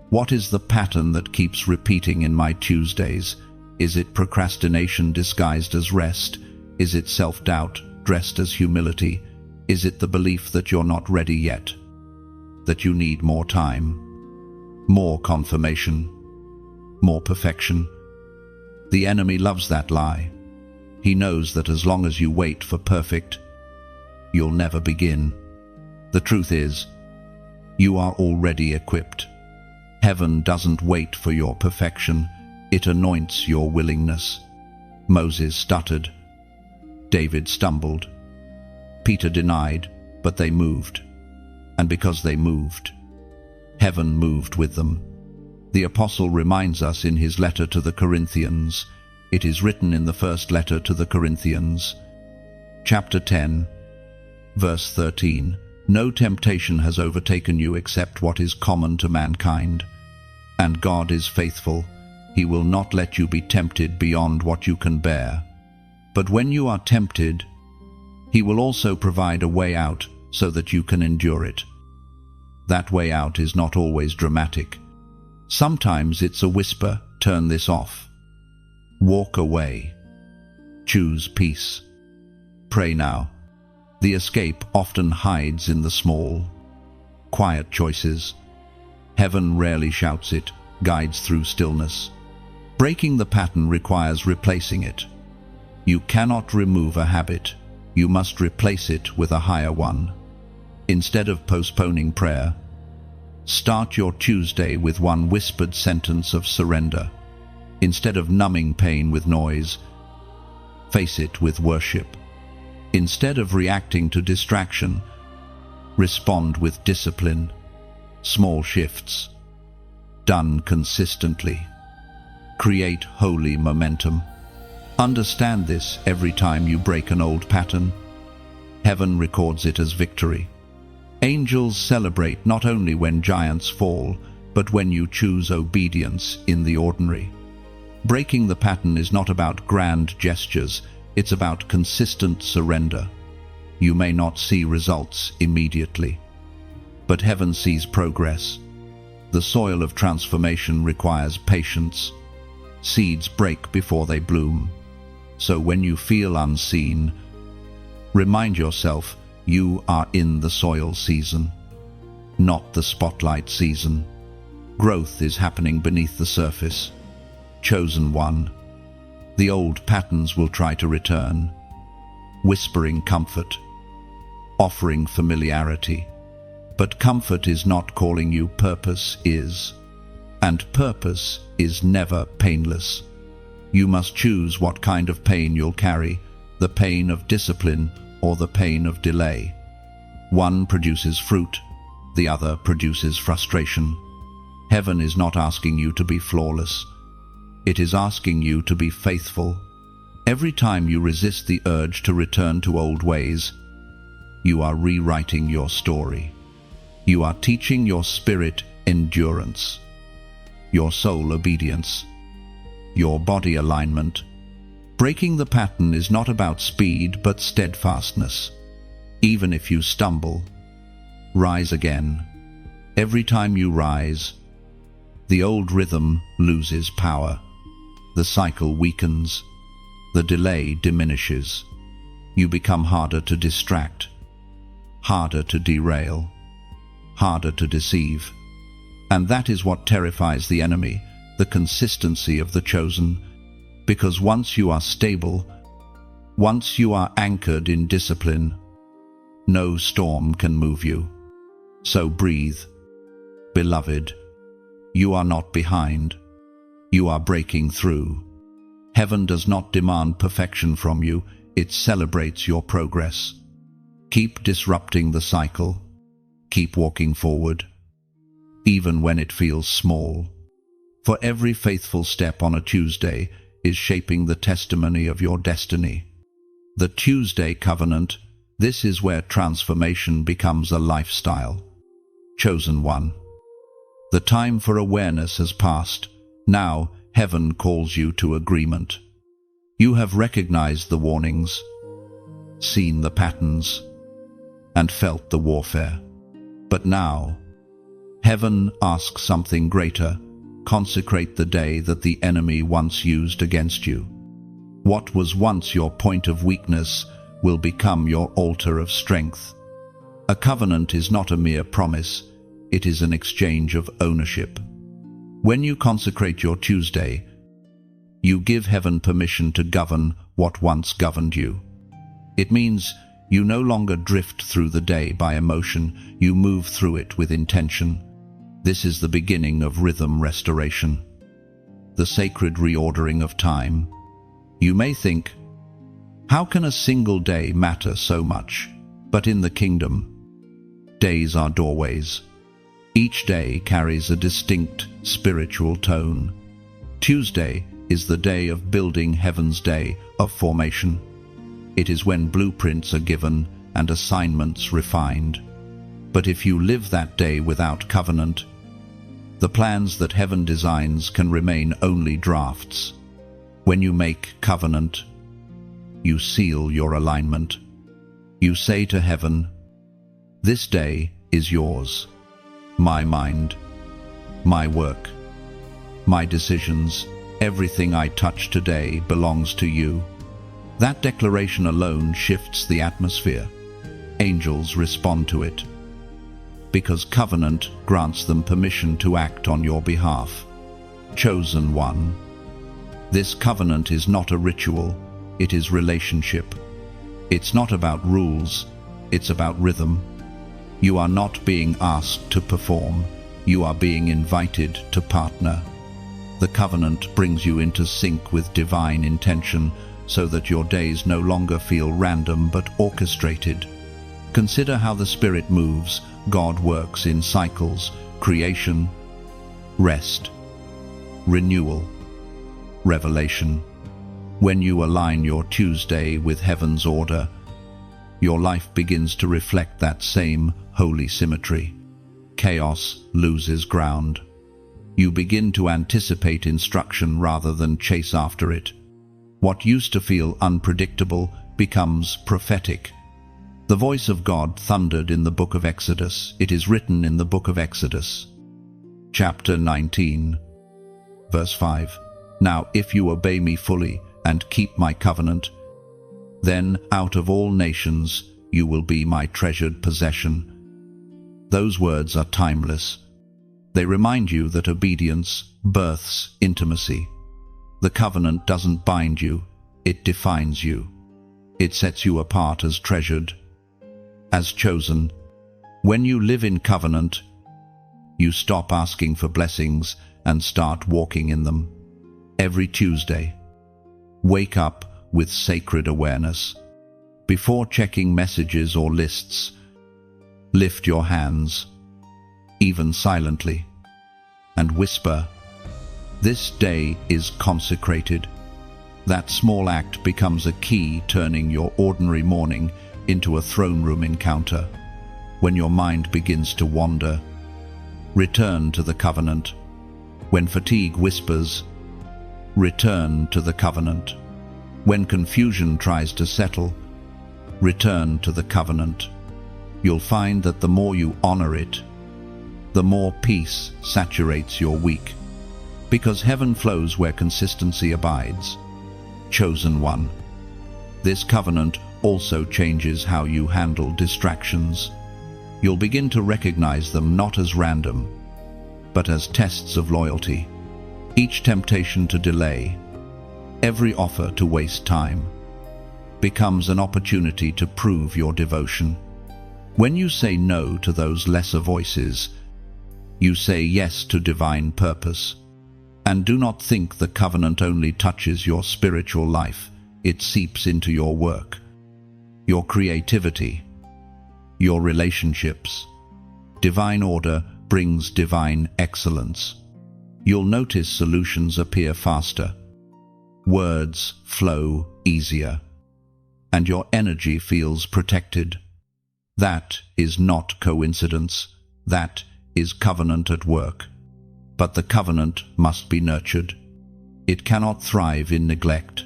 what is the pattern that keeps repeating in my Tuesdays? Is it procrastination disguised as rest? Is it self-doubt dressed as humility? Is it the belief that you're not ready yet? That you need more time, more confirmation, more perfection? The enemy loves that lie. He knows that as long as you wait for perfect, you'll never begin. The truth is, you are already equipped. Heaven doesn't wait for your perfection, it anoints your willingness. Moses stuttered. David stumbled. Peter denied, but they moved. And because they moved, Heaven moved with them. The apostle reminds us in his letter to the Corinthians. It is written in the first letter to the Corinthians, chapter 10, verse 13, "No temptation has overtaken you except what is common to mankind. And God is faithful. He will not let you be tempted beyond what you can bear. But when you are tempted, He will also provide a way out so that you can endure it." That way out is not always dramatic. Sometimes it's a whisper, "Turn this off. Walk away. Choose peace. Pray now." The escape often hides in the small, quiet choices. Heaven rarely shouts it, guides through stillness. Breaking the pattern requires replacing it. You cannot remove a habit. You must replace it with a higher one. Instead of postponing prayer, start your Tuesday with one whispered sentence of surrender. Instead of numbing pain with noise, face it with worship. Instead of reacting to distraction, respond with discipline. Small shifts, done consistently, create holy momentum. Understand this every time you break an old pattern. Heaven records it as victory. Angels celebrate not only when giants fall, but when you choose obedience in the ordinary. Breaking the pattern is not about grand gestures, it's about consistent surrender. You may not see results immediately, but heaven sees progress. The soil of transformation requires patience. Seeds break before they bloom. So when you feel unseen, remind yourself you are in the soil season, not the spotlight season. Growth is happening beneath the surface. Chosen one. The old patterns will try to return, whispering comfort, offering familiarity. But comfort is not calling you, purpose is. And purpose is never painless. You must choose what kind of pain you'll carry, the pain of discipline or the pain of delay. One produces fruit, the other produces frustration. Heaven is not asking you to be flawless. It is asking you to be faithful. Every time you resist the urge to return to old ways, you are rewriting your story. You are teaching your spirit endurance, your soul obedience, your body alignment. Breaking the pattern is not about speed but steadfastness. Even if you stumble, rise again. Every time you rise, the old rhythm loses power. The cycle weakens. The delay diminishes. You become harder to distract, harder to derail, harder to deceive. And that is what terrifies the enemy, the consistency of the chosen. Because once you are stable, once you are anchored in discipline, no storm can move you. So breathe. Beloved, you are not behind. You are breaking through. Heaven does not demand perfection from you, it celebrates your progress. Keep disrupting the cycle. Keep walking forward, even when it feels small. For every faithful step on a Tuesday is shaping the testimony of your destiny. The Tuesday covenant, this is where transformation becomes a lifestyle. Chosen one. The time for awareness has passed. Now, heaven calls you to agreement. You have recognized the warnings, seen the patterns, and felt the warfare. But now, heaven asks something greater. Consecrate the day that the enemy once used against you. What was once your point of weakness will become your altar of strength. A covenant is not a mere promise, it is an exchange of ownership. When you consecrate your Tuesday, you give heaven permission to govern what once governed you. It means you no longer drift through the day by emotion, you move through it with intention. This is the beginning of rhythm restoration, the sacred reordering of time. You may think, how can a single day matter so much? But in the kingdom, days are doorways. Each day carries a distinct spiritual tone. Tuesday is the day of building heaven's day of formation. It is when blueprints are given and assignments refined. But if you live that day without covenant, the plans that heaven designs can remain only drafts. When you make covenant, you seal your alignment. You say to heaven, "This day is yours. My mind, my work, my decisions, everything I touch today belongs to you." That declaration alone shifts the atmosphere. Angels respond to it, because covenant grants them permission to act on your behalf. Chosen one. This covenant is not a ritual, it is relationship. It's not about rules, it's about rhythm. You are not being asked to perform, you are being invited to partner. The covenant brings you into sync with divine intention so that your days no longer feel random but orchestrated. Consider how the Spirit moves. God works in cycles: creation, rest, renewal, revelation. When you align your Tuesday with heaven's order, your life begins to reflect that same holy symmetry. Chaos loses ground. You begin to anticipate instruction rather than chase after it. What used to feel unpredictable becomes prophetic. The voice of God thundered in the book of Exodus. It is written in the book of Exodus, chapter 19, verse 5. "Now if you obey me fully and keep my covenant, then out of all nations you will be my treasured possession." Those words are timeless. They remind you that obedience births intimacy. The covenant doesn't bind you, it defines you. It sets you apart as treasured, as chosen. When you live in covenant, you stop asking for blessings and start walking in them. Every Tuesday, wake up with sacred awareness. Before checking messages or lists, lift your hands, even silently, and whisper, "This day is consecrated." That small act becomes a key, turning your ordinary morning into a throne room encounter. When your mind begins to wander, return to the covenant. When fatigue whispers, return to the covenant. When confusion tries to settle, return to the covenant. You'll find that the more you honor it, the more peace saturates your week. Because heaven flows where consistency abides. Chosen one. This covenant also changes how you handle distractions. You'll begin to recognize them not as random, but as tests of loyalty. Each temptation to delay, every offer to waste time, becomes an opportunity to prove your devotion. When you say no to those lesser voices, you say yes to divine purpose. And do not think the covenant only touches your spiritual life. It seeps into your work, your creativity, your relationships. Divine order brings divine excellence. You'll notice solutions appear faster, words flow easier, and your energy feels protected. That is not coincidence. That is covenant at work. But the covenant must be nurtured. It cannot thrive in neglect.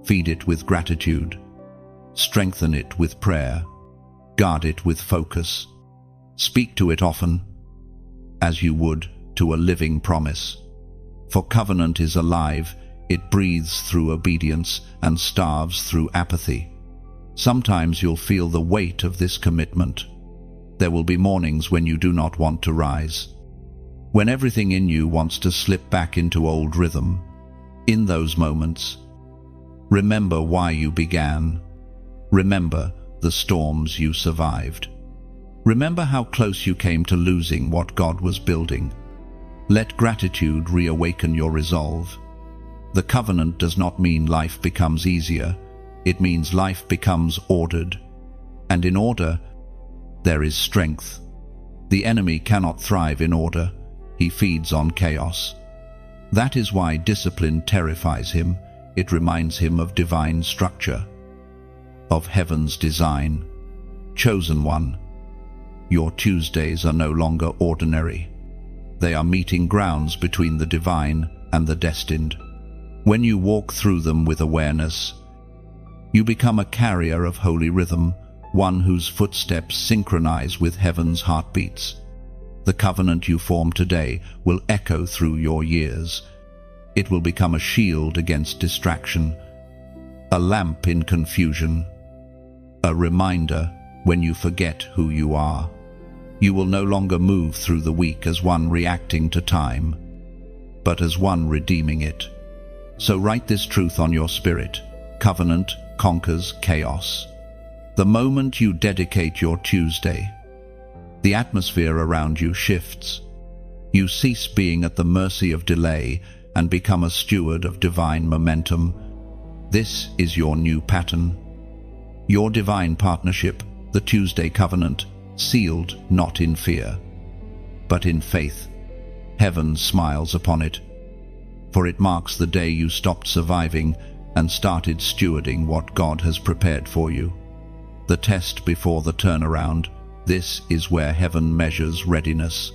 Feed it with gratitude. Strengthen it with prayer. Guard it with focus. Speak to it often, as you would to a living promise. For covenant is alive. It breathes through obedience and starves through apathy. Sometimes you'll feel the weight of this commitment. There will be mornings when you do not want to rise, when everything in you wants to slip back into old rhythm. In those moments, remember why you began. Remember the storms you survived. Remember how close you came to losing what God was building. Let gratitude reawaken your resolve. The covenant does not mean life becomes easier. It means life becomes ordered. And in order, there is strength. The enemy cannot thrive in order. He feeds on chaos. That is why discipline terrifies him. It reminds him of divine structure, of heaven's design. Chosen one, your Tuesdays are no longer ordinary. They are meeting grounds between the divine and the destined. When you walk through them with awareness, you become a carrier of holy rhythm, one whose footsteps synchronize with heaven's heartbeats. The covenant you form today will echo through your years. It will become a shield against distraction, a lamp in confusion, a reminder when you forget who you are. You will no longer move through the week as one reacting to time, but as one redeeming it. So write this truth on your spirit: covenant conquers chaos. The moment you dedicate your Tuesday, the atmosphere around you shifts. You cease being at the mercy of delay and become a steward of divine momentum. This is your new pattern. Your divine partnership, the Tuesday covenant, sealed not in fear, but in faith. Heaven smiles upon it, for it marks the day you stopped surviving and started stewarding what God has prepared for you. The test before the turnaround. This is where heaven measures readiness.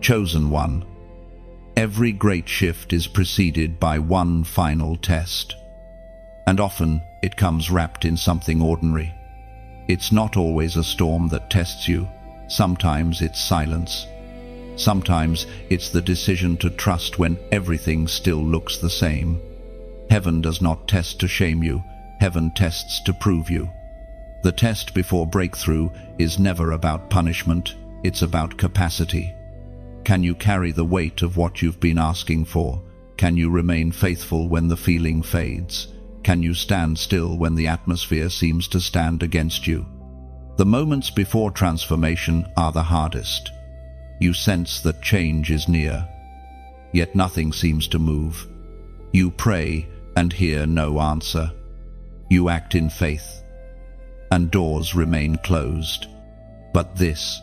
Chosen one, every great shift is preceded by one final test, and often it comes wrapped in something ordinary. It's not always a storm that tests you. Sometimes it's silence. Sometimes it's the decision to trust when everything still looks the same. Heaven does not test to shame you. Heaven tests to prove you. The test before breakthrough is never about punishment. It's about capacity. Can you carry the weight of what you've been asking for? Can you remain faithful when the feeling fades? Can you stand still when the atmosphere seems to stand against you? The moments before transformation are the hardest. You sense that change is near, yet nothing seems to move. You pray and hear no answer. You act in faith, and doors remain closed. But this,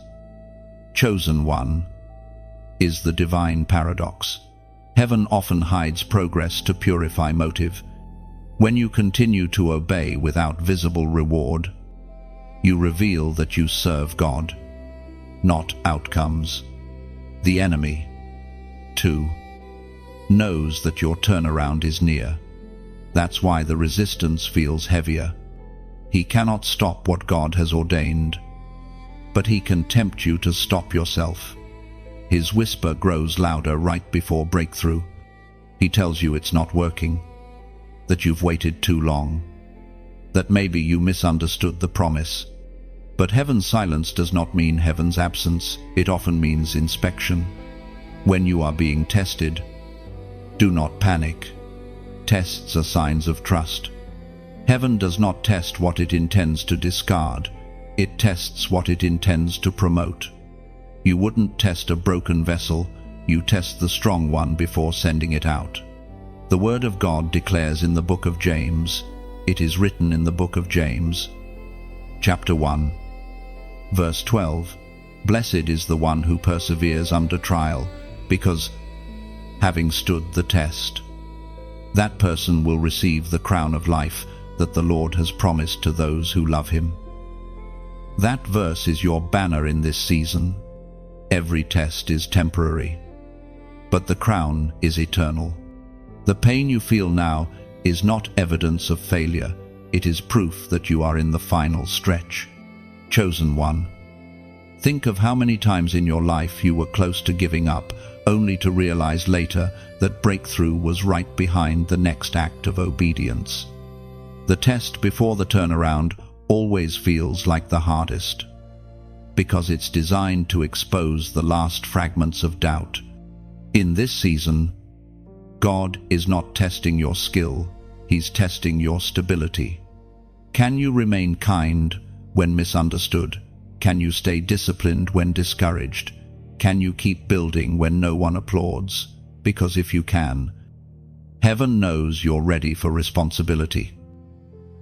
chosen one, is the divine paradox. Heaven often hides progress to purify motive. When you continue to obey without visible reward, you reveal that you serve God, not outcomes. The enemy, too, knows that your turnaround is near. That's why the resistance feels heavier. He cannot stop what God has ordained, but he can tempt you to stop yourself. His whisper grows louder right before breakthrough. He tells you it's not working, that you've waited too long, that maybe you misunderstood the promise. But heaven's silence does not mean heaven's absence. It often means inspection. When you are being tested, do not panic. Tests are signs of trust. Heaven does not test what it intends to discard. It tests what it intends to promote. You wouldn't test a broken vessel. You test the strong one before sending it out. The Word of God declares in the book of James, it is written in the book of James, chapter 1, verse 12, "Blessed is the one who perseveres under trial, because, having stood the test, that person will receive the crown of life that the Lord has promised to those who love him." That verse is your banner in this season. Every test is temporary, but the crown is eternal. The pain you feel now is not evidence of failure. It is proof that you are in the final stretch. Chosen one, think of how many times in your life you were close to giving up, only to realize later that breakthrough was right behind the next act of obedience. The test before the turnaround always feels like the hardest, because it's designed to expose the last fragments of doubt. In this season, God is not testing your skill, He's testing your stability. Can you remain kind when misunderstood? Can you stay disciplined when discouraged? Can you keep building when no one applauds? Because if you can, heaven knows you're ready for responsibility,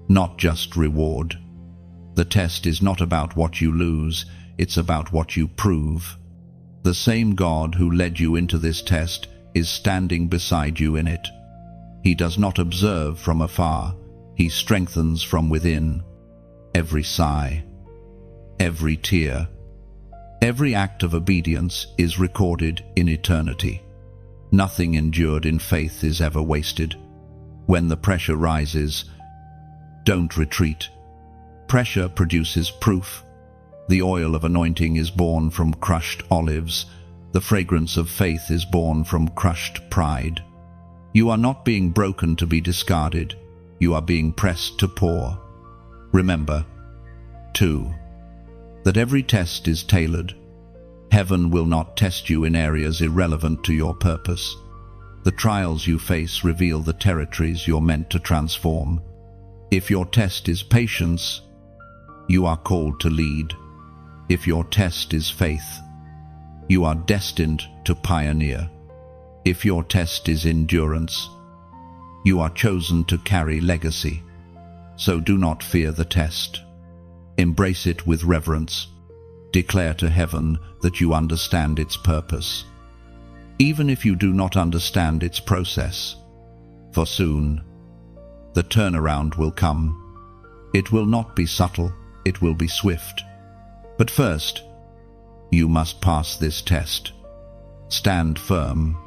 not just reward. The test is not about what you lose, it's about what you prove. The same God who led you into this test is standing beside you in it. He does not observe from afar, he strengthens from within. Every sigh, every tear, every act of obedience is recorded in eternity. Nothing endured in faith is ever wasted. When the pressure rises, don't retreat. Pressure produces proof. The oil of anointing is born from crushed olives. The fragrance of faith is born from crushed pride. You are not being broken to be discarded. You are being pressed to pour. Remember, 2. That every test is tailored. Heaven will not test you in areas irrelevant to your purpose. The trials you face reveal the territories you're meant to transform. If your test is patience, you are called to lead. If your test is faith, you are destined to pioneer. If your test is endurance, you are chosen to carry legacy. So do not fear the test. Embrace it with reverence. Declare to heaven that you understand its purpose, even if you do not understand its process. For soon, the turnaround will come. It will not be subtle, it will be swift. But first, you must pass this test. Stand firm,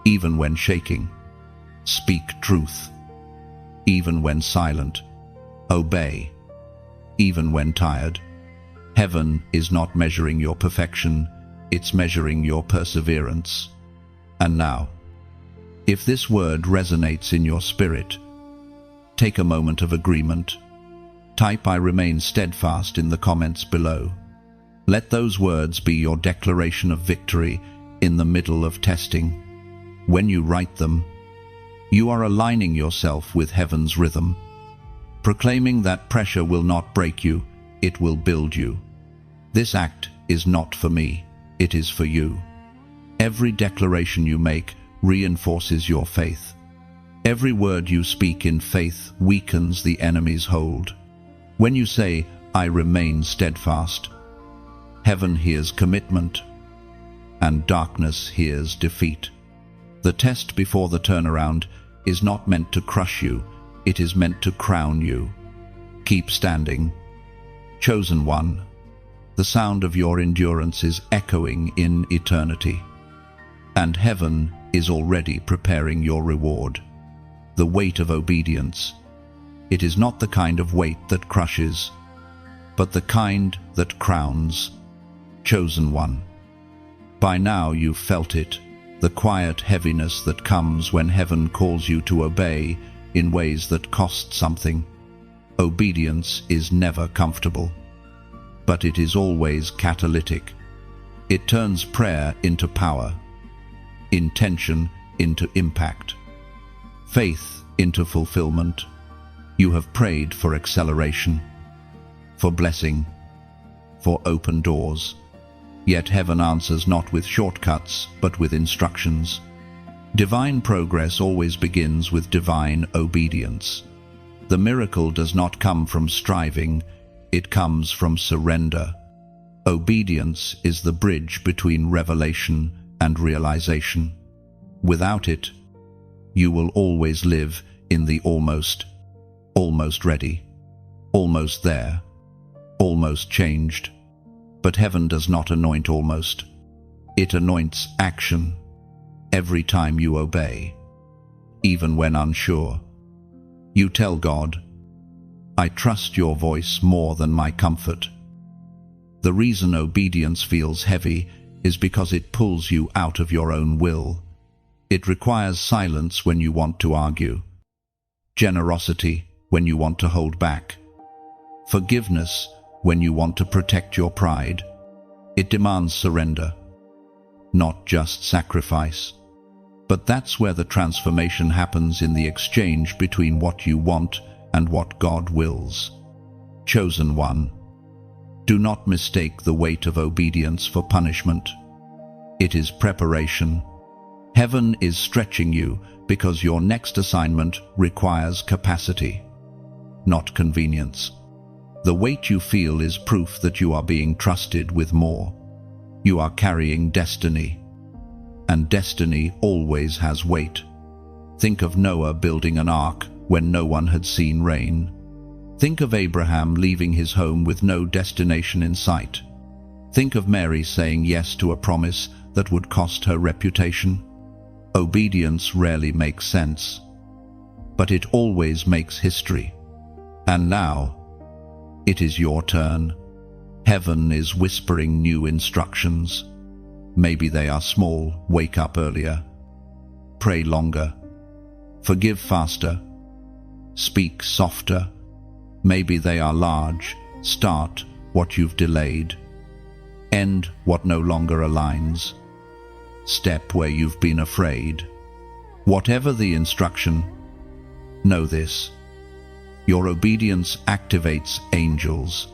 even when shaking. Speak truth, even when silent. Obey, even when tired. Heaven is not measuring your perfection, it's measuring your perseverance. And now, if this word resonates in your spirit, take a moment of agreement. Type "I remain steadfast" in the comments below. Let those words be your declaration of victory in the middle of testing. When you write them, you are aligning yourself with heaven's rhythm, proclaiming that pressure will not break you, it will build you. This act is not for me, it is for you. Every declaration you make reinforces your faith. Every word you speak in faith weakens the enemy's hold. When you say, "I remain steadfast," heaven hears commitment, and darkness hears defeat. The test before the turnaround is not meant to crush you, it is meant to crown you. Keep standing. Chosen one, the sound of your endurance is echoing in eternity, and heaven is already preparing your reward. The weight of obedience. It is not the kind of weight that crushes, but the kind that crowns. Chosen one. By now you've felt it, the quiet heaviness that comes when heaven calls you to obey in ways that cost something. Obedience is never comfortable, but it is always catalytic. It turns prayer into power, intention into impact, faith into fulfillment. You have prayed for acceleration, for blessing, for open doors. Yet heaven answers not with shortcuts, but with instructions. Divine progress always begins with divine obedience. The miracle does not come from striving, it comes from surrender. Obedience is the bridge between revelation and realization. Without it, you will always live in the almost ready, almost there, almost changed. But heaven does not anoint almost. It anoints action. Every time you obey, even when unsure, you tell God, "I trust your voice more than my comfort." The reason obedience feels heavy is because it pulls you out of your own will. It requires silence when you want to argue, generosity when you want to hold back, forgiveness when you want to protect your pride. It demands surrender, not just sacrifice. But that's where the transformation happens, in the exchange between what you want and what God wills. Chosen one, do not mistake the weight of obedience for punishment. It is preparation. Heaven is stretching you because your next assignment requires capacity, not convenience. The weight you feel is proof that you are being trusted with more. You are carrying destiny, and destiny always has weight. Think of Noah building an ark when no one had seen rain. Think of Abraham leaving his home with no destination in sight. Think of Mary saying yes to a promise that would cost her reputation. Obedience rarely makes sense, but it always makes history. And now, it is your turn. Heaven is whispering new instructions. Maybe they are small: wake up earlier, pray longer, forgive faster, speak softer. Maybe they are large: start what you've delayed, end what no longer aligns, step where you've been afraid. Whatever the instruction, know this: your obedience activates angels.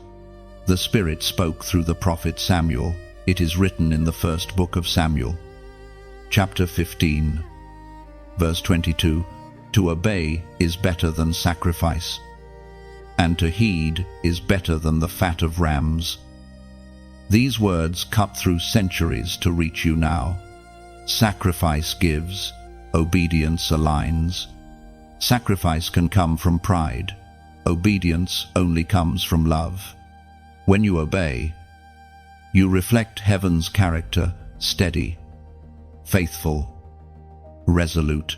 The Spirit spoke through the prophet Samuel. It is written in the first book of Samuel, chapter 15, verse 22, "To obey is better than sacrifice, and to heed is better than the fat of rams." These words cut through centuries to reach you now. Sacrifice gives, obedience aligns. Sacrifice can come from pride. Obedience only comes from love. When you obey, you reflect heaven's character: steady, faithful, resolute.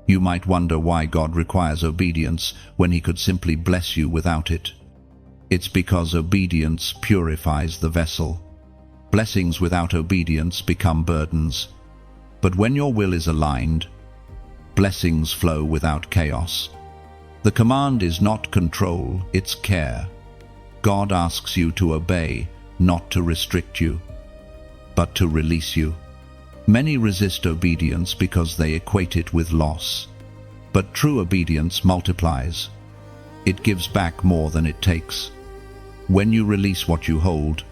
You might wonder why God requires obedience when He could simply bless you without it. It's because obedience purifies the vessel. Blessings without obedience become burdens. But when your will is aligned, blessings flow without chaos. The command is not control, it's care. God asks you to obey, not to restrict you, but to release you. Many resist obedience because they equate it with loss. But true obedience multiplies. It gives back more than it takes. When you release what you hold,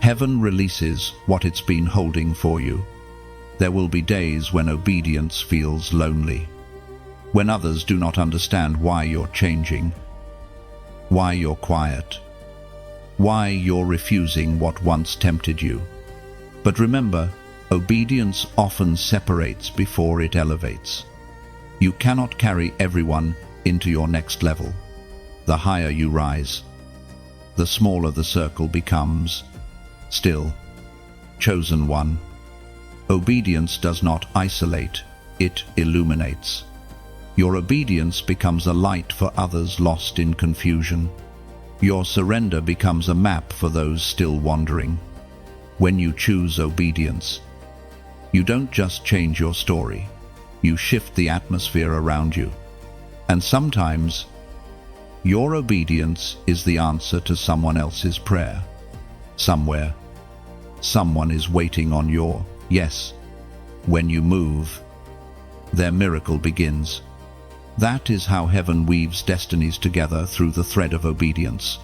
heaven releases what it's been holding for you. There will be days when obedience feels lonely, when others do not understand why you're changing, why you're quiet, why you're refusing what once tempted you. But remember, obedience often separates before it elevates. You cannot carry everyone into your next level. The higher you rise, the smaller the circle becomes. Still, chosen one, obedience does not isolate, it illuminates. Your obedience becomes a light for others lost in confusion. Your surrender becomes a map for those still wandering. When you choose obedience, you don't just change your story, you shift the atmosphere around you. And sometimes, your obedience is the answer to someone else's prayer. Somewhere, someone is waiting on your yes. When you move, their miracle begins. That is how heaven weaves destinies together through the thread of obedience.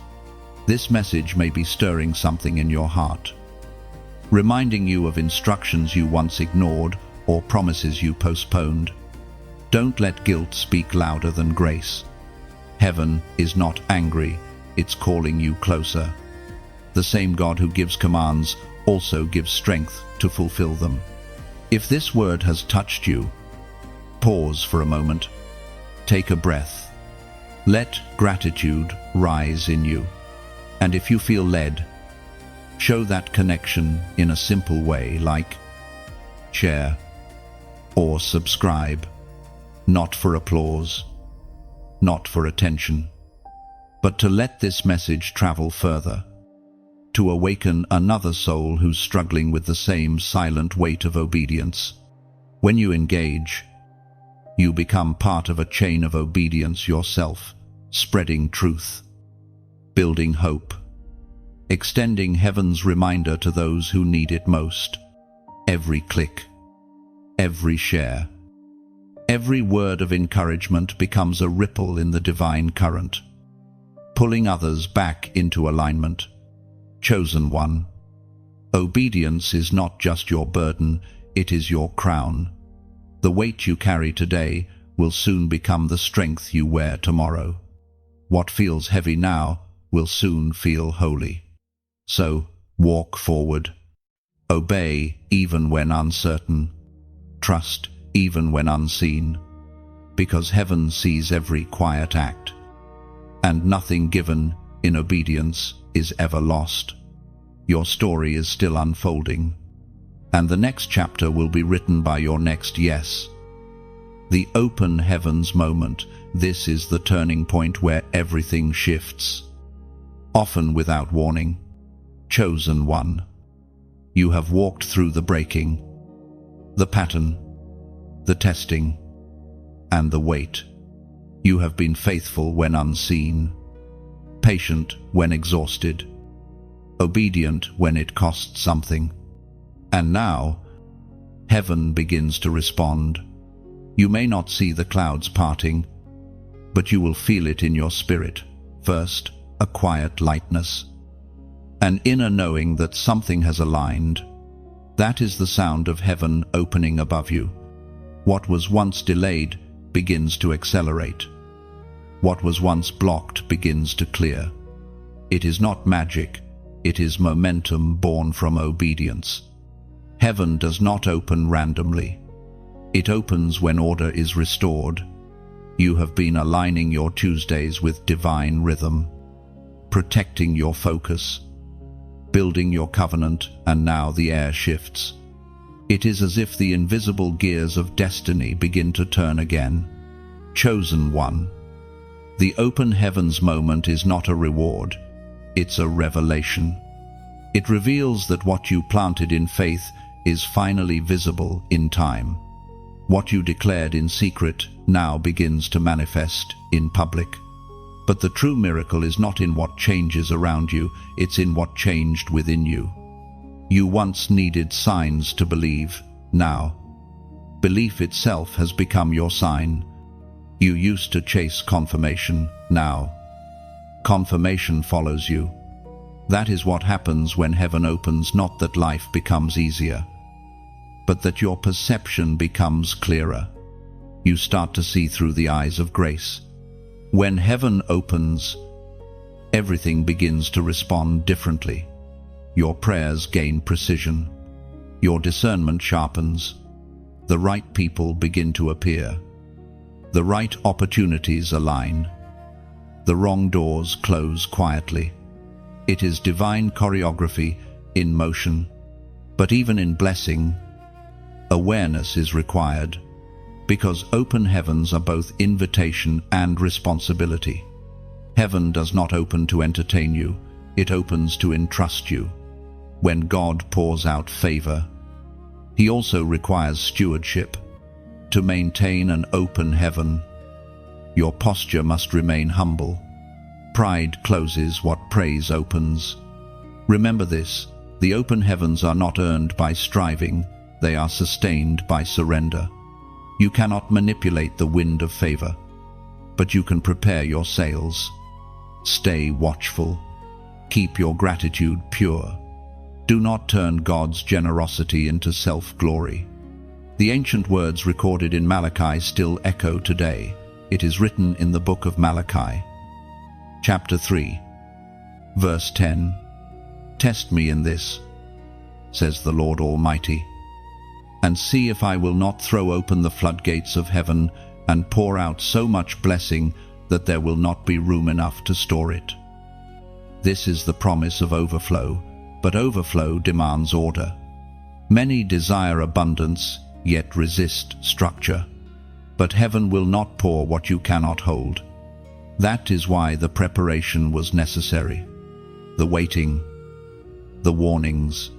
This message may be stirring something in your heart, reminding you of instructions you once ignored or promises you postponed. Don't let guilt speak louder than grace. Heaven is not angry, it's calling you closer. The same God who gives commands also gives strength to fulfill them. If this word has touched you, pause for a moment. Take a breath. Let gratitude rise in you. And if you feel led, show that connection in a simple way, like share or subscribe. Not for applause, not for attention, but to let this message travel further, to awaken another soul who's struggling with the same silent weight of obedience. When you engage, you become part of a chain of obedience yourself, spreading truth, building hope, extending heaven's reminder to those who need it most. Every click, every share, every word of encouragement becomes a ripple in the divine current, pulling others back into alignment. Chosen one, obedience is not just your burden, it is your crown. The weight you carry today will soon become the strength you wear tomorrow. What feels heavy now will soon feel holy. So, walk forward. Obey even when uncertain. Trust even when unseen. Because heaven sees every quiet act. And nothing given in obedience is ever lost. Your story is still unfolding. And the next chapter will be written by your next yes. The open heavens moment. This is the turning point where everything shifts. Often without warning. Chosen one. You have walked through the breaking, the pattern, the testing, and the wait. You have been faithful when unseen, patient when exhausted, obedient when it cost something. And now, heaven begins to respond. You may not see the clouds parting, but you will feel it in your spirit. First, a quiet lightness. An inner knowing that something has aligned. That is the sound of heaven opening above you. What was once delayed begins to accelerate. What was once blocked begins to clear. It is not magic, it is momentum born from obedience. Heaven does not open randomly. It opens when order is restored. You have been aligning your Tuesdays with divine rhythm, protecting your focus, building your covenant, and now the air shifts. It is as if the invisible gears of destiny begin to turn again. Chosen one. The open heavens moment is not a reward, it's a revelation. It reveals that what you planted in faith is finally visible in time. What you declared in secret now begins to manifest in public. But the true miracle is not in what changes around you, it's in what changed within you. You once needed signs to believe. Now, belief itself has become your sign. You used to chase confirmation. Now, confirmation follows you. That is what happens when heaven opens, not that life becomes easier, but that your perception becomes clearer. You start to see through the eyes of grace. When heaven opens, everything begins to respond differently. Your prayers gain precision. Your discernment sharpens. The right people begin to appear. The right opportunities align. The wrong doors close quietly. It is divine choreography in motion. But even in blessing, awareness is required. Because open heavens are both invitation and responsibility. Heaven does not open to entertain you, it opens to entrust you. When God pours out favor, He also requires stewardship. To maintain an open heaven, your posture must remain humble. Pride closes what praise opens. Remember this, the open heavens are not earned by striving, they are sustained by surrender. You cannot manipulate the wind of favor, but you can prepare your sails. Stay watchful. Keep your gratitude pure. Do not turn God's generosity into self-glory. The ancient words recorded in Malachi still echo today. It is written in the book of Malachi, chapter 3, verse 10. Test me in this, says the Lord Almighty, and see if I will not throw open the floodgates of heaven and pour out so much blessing that there will not be room enough to store it. This is the promise of overflow, but overflow demands order. Many desire abundance, yet resist structure. But heaven will not pour what you cannot hold. That is why the preparation was necessary. The waiting, the warnings,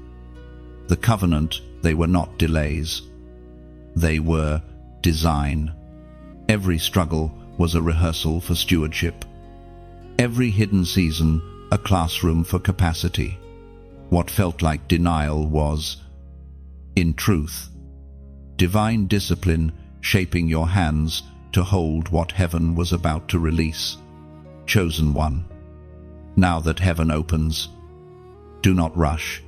the covenant, they were not delays. They were design. Every struggle was a rehearsal for stewardship. Every hidden season, a classroom for capacity. What felt like denial was, in truth, divine discipline shaping your hands to hold what heaven was about to release. Chosen one. Now that heaven opens, do not rush.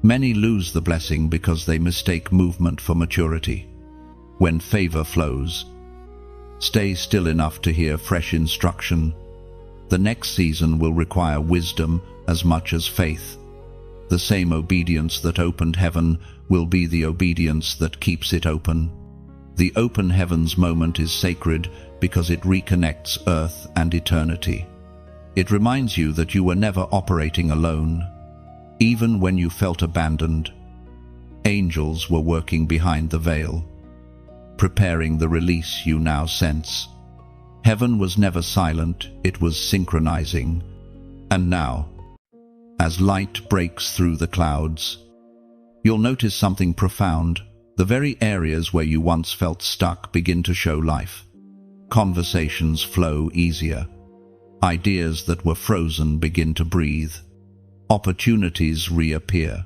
Many lose the blessing because they mistake movement for maturity. When favor flows, stay still enough to hear fresh instruction. The next season will require wisdom as much as faith. The same obedience that opened heaven will be the obedience that keeps it open. The open heavens moment is sacred because it reconnects earth and eternity. It reminds you that you were never operating alone. Even when you felt abandoned, angels were working behind the veil, preparing the release you now sense. Heaven was never silent, it was synchronizing. And now, as light breaks through the clouds, you'll notice something profound. The very areas where you once felt stuck begin to show life. Conversations flow easier. Ideas that were frozen begin to breathe. Opportunities reappear,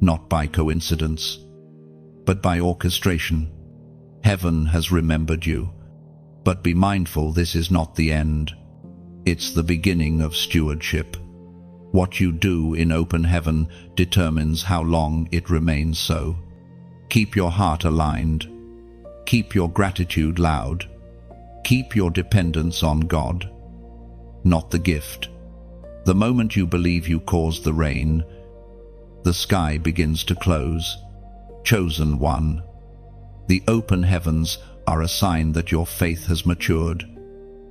not by coincidence, but by orchestration. Heaven has remembered you. But be mindful, this is not the end. It's the beginning of stewardship. What you do in open heaven determines how long it remains so. Keep your heart aligned. Keep your gratitude loud. Keep your dependence on God, not the gift. The moment you believe you caused the rain, the sky begins to close. Chosen one. The open heavens are a sign that your faith has matured.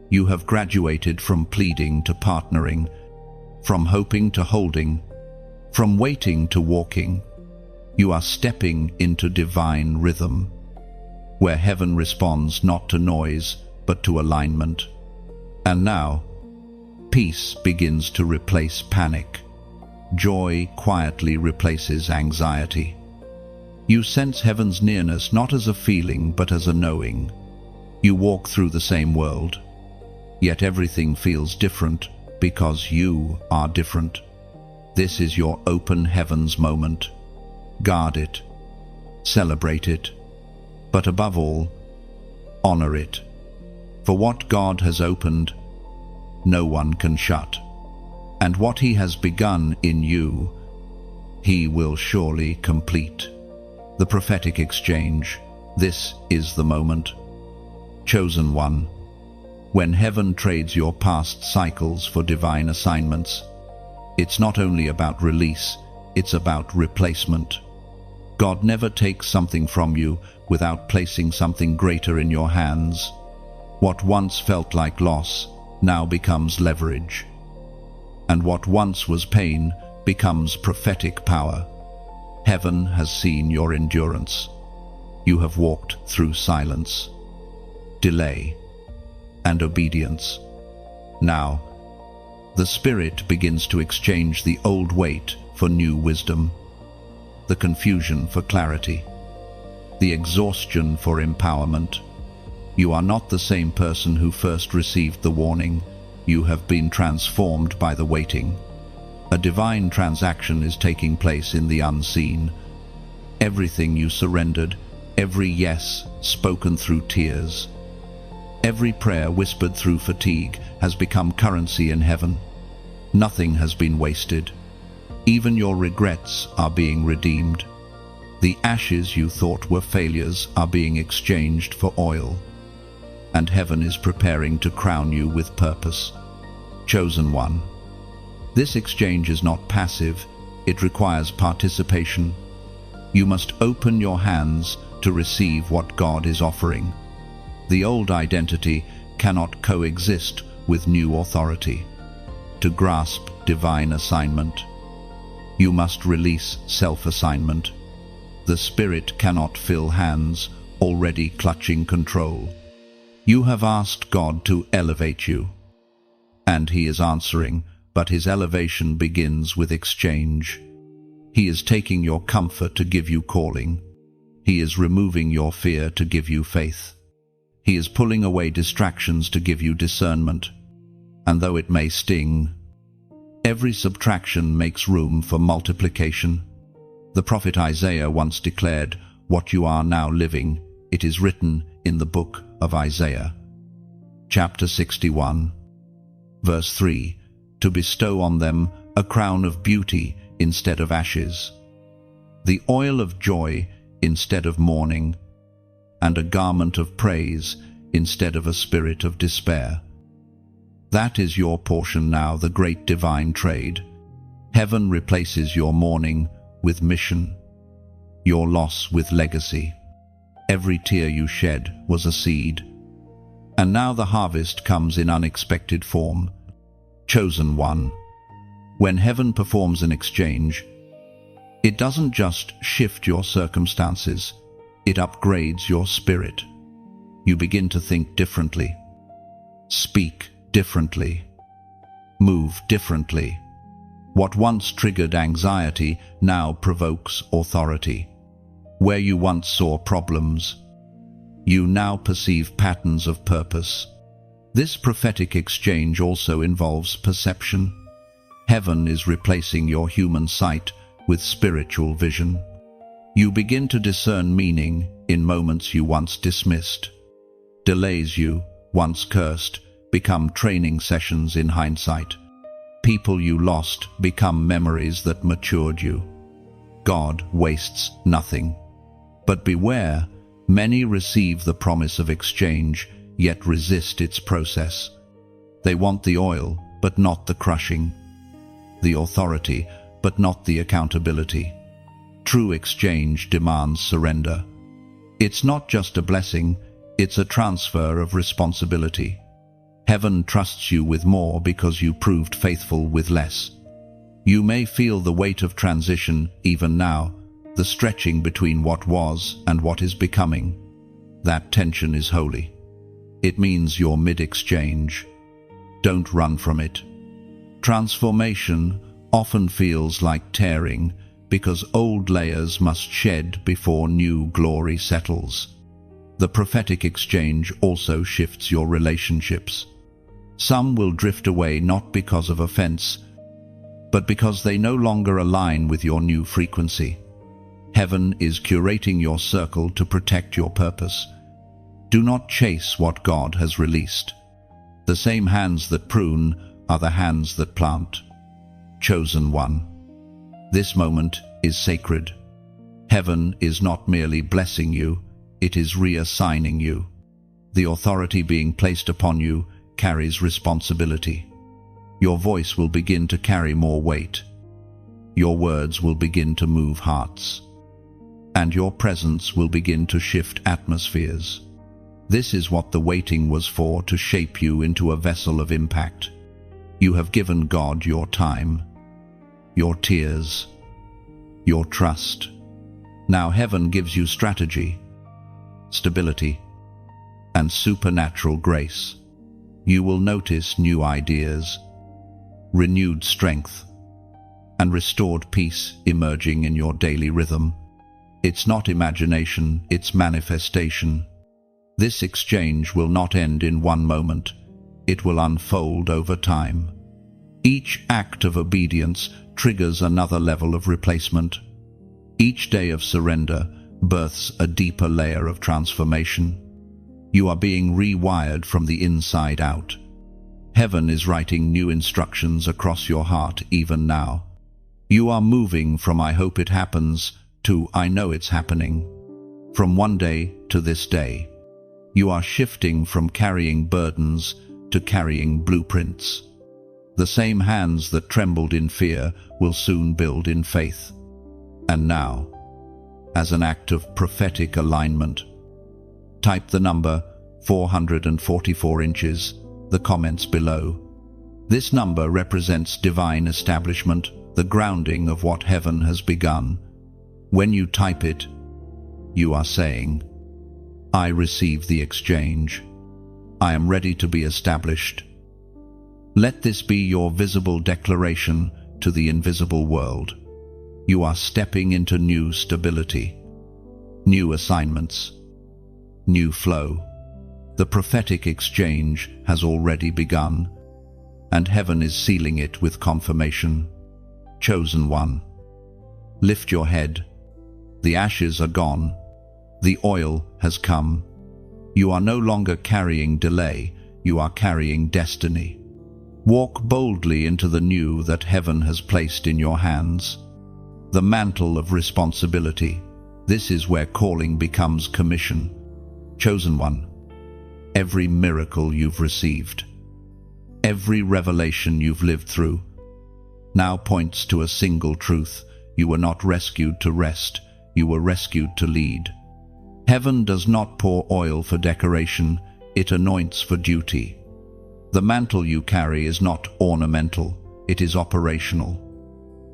You have graduated from pleading to partnering, from hoping to holding, from waiting to walking. You are stepping into divine rhythm, where heaven responds not to noise, but to alignment. And now, peace begins to replace panic. Joy quietly replaces anxiety. You sense heaven's nearness not as a feeling, but as a knowing. You walk through the same world, yet everything feels different because you are different. This is your open heavens moment. Guard it, celebrate it, but above all, honor it. For what God has opened, no one can shut. And what He has begun in you, He will surely complete. The prophetic exchange. This is the moment. Chosen one. When heaven trades your past cycles for divine assignments, it's not only about release, it's about replacement. God never takes something from you without placing something greater in your hands. What once felt like loss now becomes leverage. And what once was pain becomes prophetic power. Heaven has seen your endurance. You have walked through silence, delay, and obedience. Now, the Spirit begins to exchange the old weight for new wisdom, the confusion for clarity, the exhaustion for empowerment. You are not the same person who first received the warning. You have been transformed by the waiting. A divine transaction is taking place in the unseen. Everything you surrendered, every yes spoken through tears, every prayer whispered through fatigue has become currency in heaven. Nothing has been wasted. Even your regrets are being redeemed. The ashes you thought were failures are being exchanged for oil. And heaven is preparing to crown you with purpose. Chosen one. This exchange is not passive, it requires participation. You must open your hands to receive what God is offering. The old identity cannot coexist with new authority. To grasp divine assignment, you must release self-assignment. The Spirit cannot fill hands already clutching control. You have asked God to elevate you, and He is answering, but His elevation begins with exchange. He is taking your comfort to give you calling. He is removing your fear to give you faith. He is pulling away distractions to give you discernment. And though it may sting, every subtraction makes room for multiplication. The prophet Isaiah once declared, "What you are now living, it is written in the book of Isaiah." Chapter 61, verse 3, to bestow on them a crown of beauty instead of ashes, the oil of joy instead of mourning, and a garment of praise instead of a spirit of despair. That is your portion now, the great divine trade. Heaven replaces your mourning with mission, your loss with legacy. Every tear you shed was a seed. And now the harvest comes in unexpected form. Chosen one. When heaven performs an exchange, it doesn't just shift your circumstances, it upgrades your spirit. You begin to think differently, speak differently, move differently. What once triggered anxiety now provokes authority. Where you once saw problems, you now perceive patterns of purpose. This prophetic exchange also involves perception. Heaven is replacing your human sight with spiritual vision. You begin to discern meaning in moments you once dismissed. Delays you once cursed become training sessions in hindsight. People you lost become memories that matured you. God wastes nothing. But beware, many receive the promise of exchange, yet resist its process. They want the oil, but not the crushing. The authority, but not the accountability. True exchange demands surrender. It's not just a blessing, it's a transfer of responsibility. Heaven trusts you with more because you proved faithful with less. You may feel the weight of transition even now, the stretching between what was and what is becoming. That tension is holy. It means you're mid-exchange. Don't run from it. Transformation often feels like tearing because old layers must shed before new glory settles. The prophetic exchange also shifts your relationships. Some will drift away not because of offense, but because they no longer align with your new frequency. Heaven is curating your circle to protect your purpose. Do not chase what God has released. The same hands that prune are the hands that plant. Chosen one. This moment is sacred. Heaven is not merely blessing you, it is reassigning you. The authority being placed upon you carries responsibility. Your voice will begin to carry more weight. Your words will begin to move hearts. And your presence will begin to shift atmospheres. This is what the waiting was for, to shape you into a vessel of impact. You have given God your time, your tears, your trust. Now heaven gives you strategy, stability, and supernatural grace. You will notice new ideas, renewed strength, and restored peace emerging in your daily rhythm. It's not imagination, it's manifestation. This exchange will not end in one moment. It will unfold over time. Each act of obedience triggers another level of replacement. Each day of surrender births a deeper layer of transformation. You are being rewired from the inside out. Heaven is writing new instructions across your heart even now. You are moving from "I hope it happens" to "I know it's happening." From one day to this day. You are shifting from carrying burdens to carrying blueprints. The same hands that trembled in fear will soon build in faith. And now, as an act of prophetic alignment, type the number 444 inches, the comments below. This number represents divine establishment, the grounding of what heaven has begun. When you type it, you are saying, "I receive the exchange. I am ready to be established." Let this be your visible declaration to the invisible world. You are stepping into new stability, new assignments, new flow. The prophetic exchange has already begun, and heaven is sealing it with confirmation. Chosen one. Lift your head. The ashes are gone. The oil has come. You are no longer carrying delay, you are carrying destiny. Walk boldly into the new that heaven has placed in your hands. The mantle of responsibility. This is where calling becomes commission. Chosen one. Every miracle you've received, Every revelation you've lived through now points to a single truth. You were not rescued to rest, you were rescued to lead. Heaven does not pour oil for decoration, it anoints for duty. The mantle you carry is not ornamental, it is operational.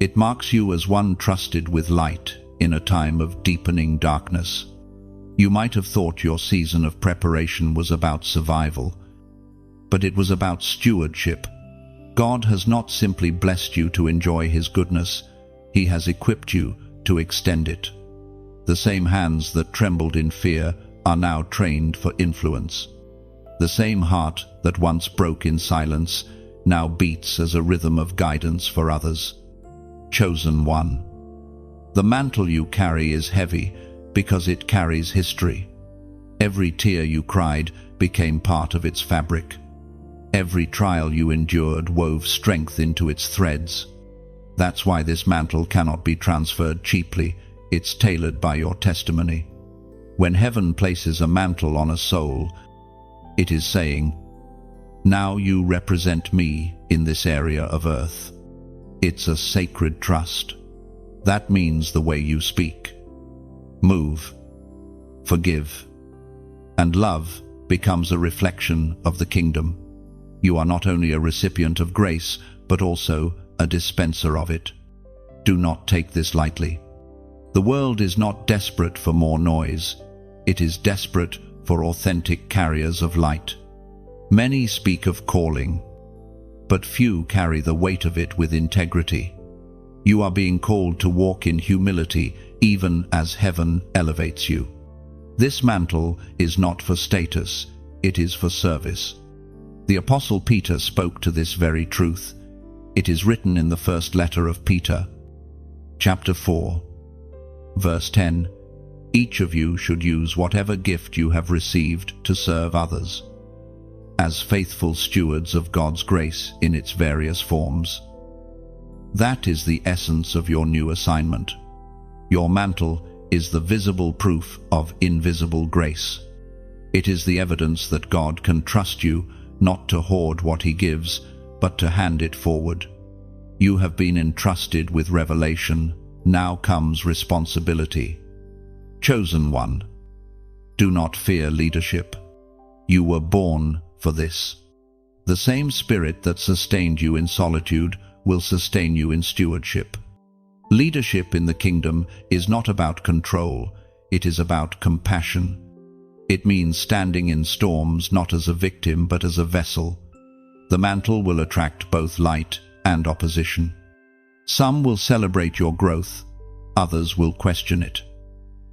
It marks you as one trusted with light in a time of deepening darkness. You might have thought your season of preparation was about survival, but it was about stewardship. God has not simply blessed you to enjoy His goodness, He has equipped you to extend it. The same hands that trembled in fear are now trained for influence. The same heart that once broke in silence now beats as a rhythm of guidance for others. Chosen one. The mantle you carry is heavy because it carries history. Every tear you cried became part of its fabric. Every trial you endured wove strength into its threads. That's why this mantle cannot be transferred cheaply. It's tailored by your testimony. When heaven places a mantle on a soul, it is saying, "Now you represent me in this area of earth." It's a sacred trust. That means the way you speak, move, forgive, and love becomes a reflection of the kingdom. You are not only a recipient of grace, but also a dispenser of it. Do not take this lightly. The world is not desperate for more noise. It is desperate for authentic carriers of light. Many speak of calling, but few carry the weight of it with integrity. You are being called to walk in humility, even as heaven elevates you. This mantle is not for status, it is for service. The Apostle Peter spoke to this very truth. It is written in the first letter of Peter, chapter 4, verse 10, "Each of you should use whatever gift you have received to serve others, as faithful stewards of God's grace in its various forms." That is the essence of your new assignment. Your mantle is the visible proof of invisible grace. It is the evidence that God can trust you not to hoard what He gives, but to hand it forward. You have been entrusted with revelation. Now comes responsibility. Chosen one. Do not fear leadership. You were born for this. The same Spirit that sustained you in solitude will sustain you in stewardship. Leadership in the kingdom is not about control, it is about compassion. It means standing in storms not as a victim but as a vessel. The mantle will attract both light and opposition. Some will celebrate your growth, others will question it.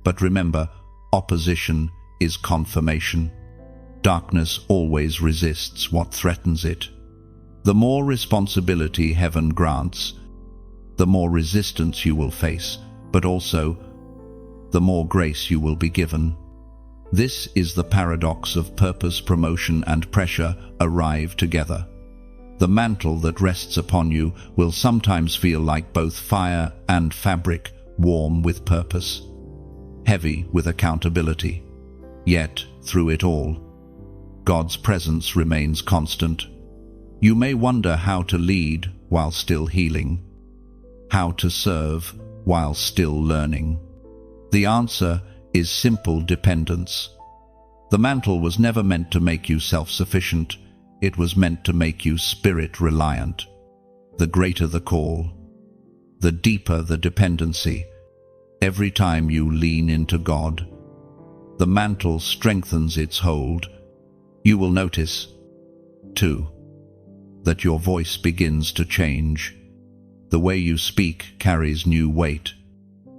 But remember, opposition is confirmation. Darkness always resists what threatens it. The more responsibility heaven grants, the more resistance you will face, but also the more grace you will be given. This is the paradox of purpose, promotion, and pressure arrive together. The mantle that rests upon you will sometimes feel like both fire and fabric, warm with purpose, heavy with accountability. Yet, through it all, God's presence remains constant. You may wonder how to lead while still healing, how to serve while still learning. The answer is simple dependence. The mantle was never meant to make you self-sufficient. It was meant to make you spirit-reliant. The greater the call, the deeper the dependency. Every time you lean into God, the mantle strengthens its hold. You will notice, too, that your voice begins to change. The way you speak carries new weight.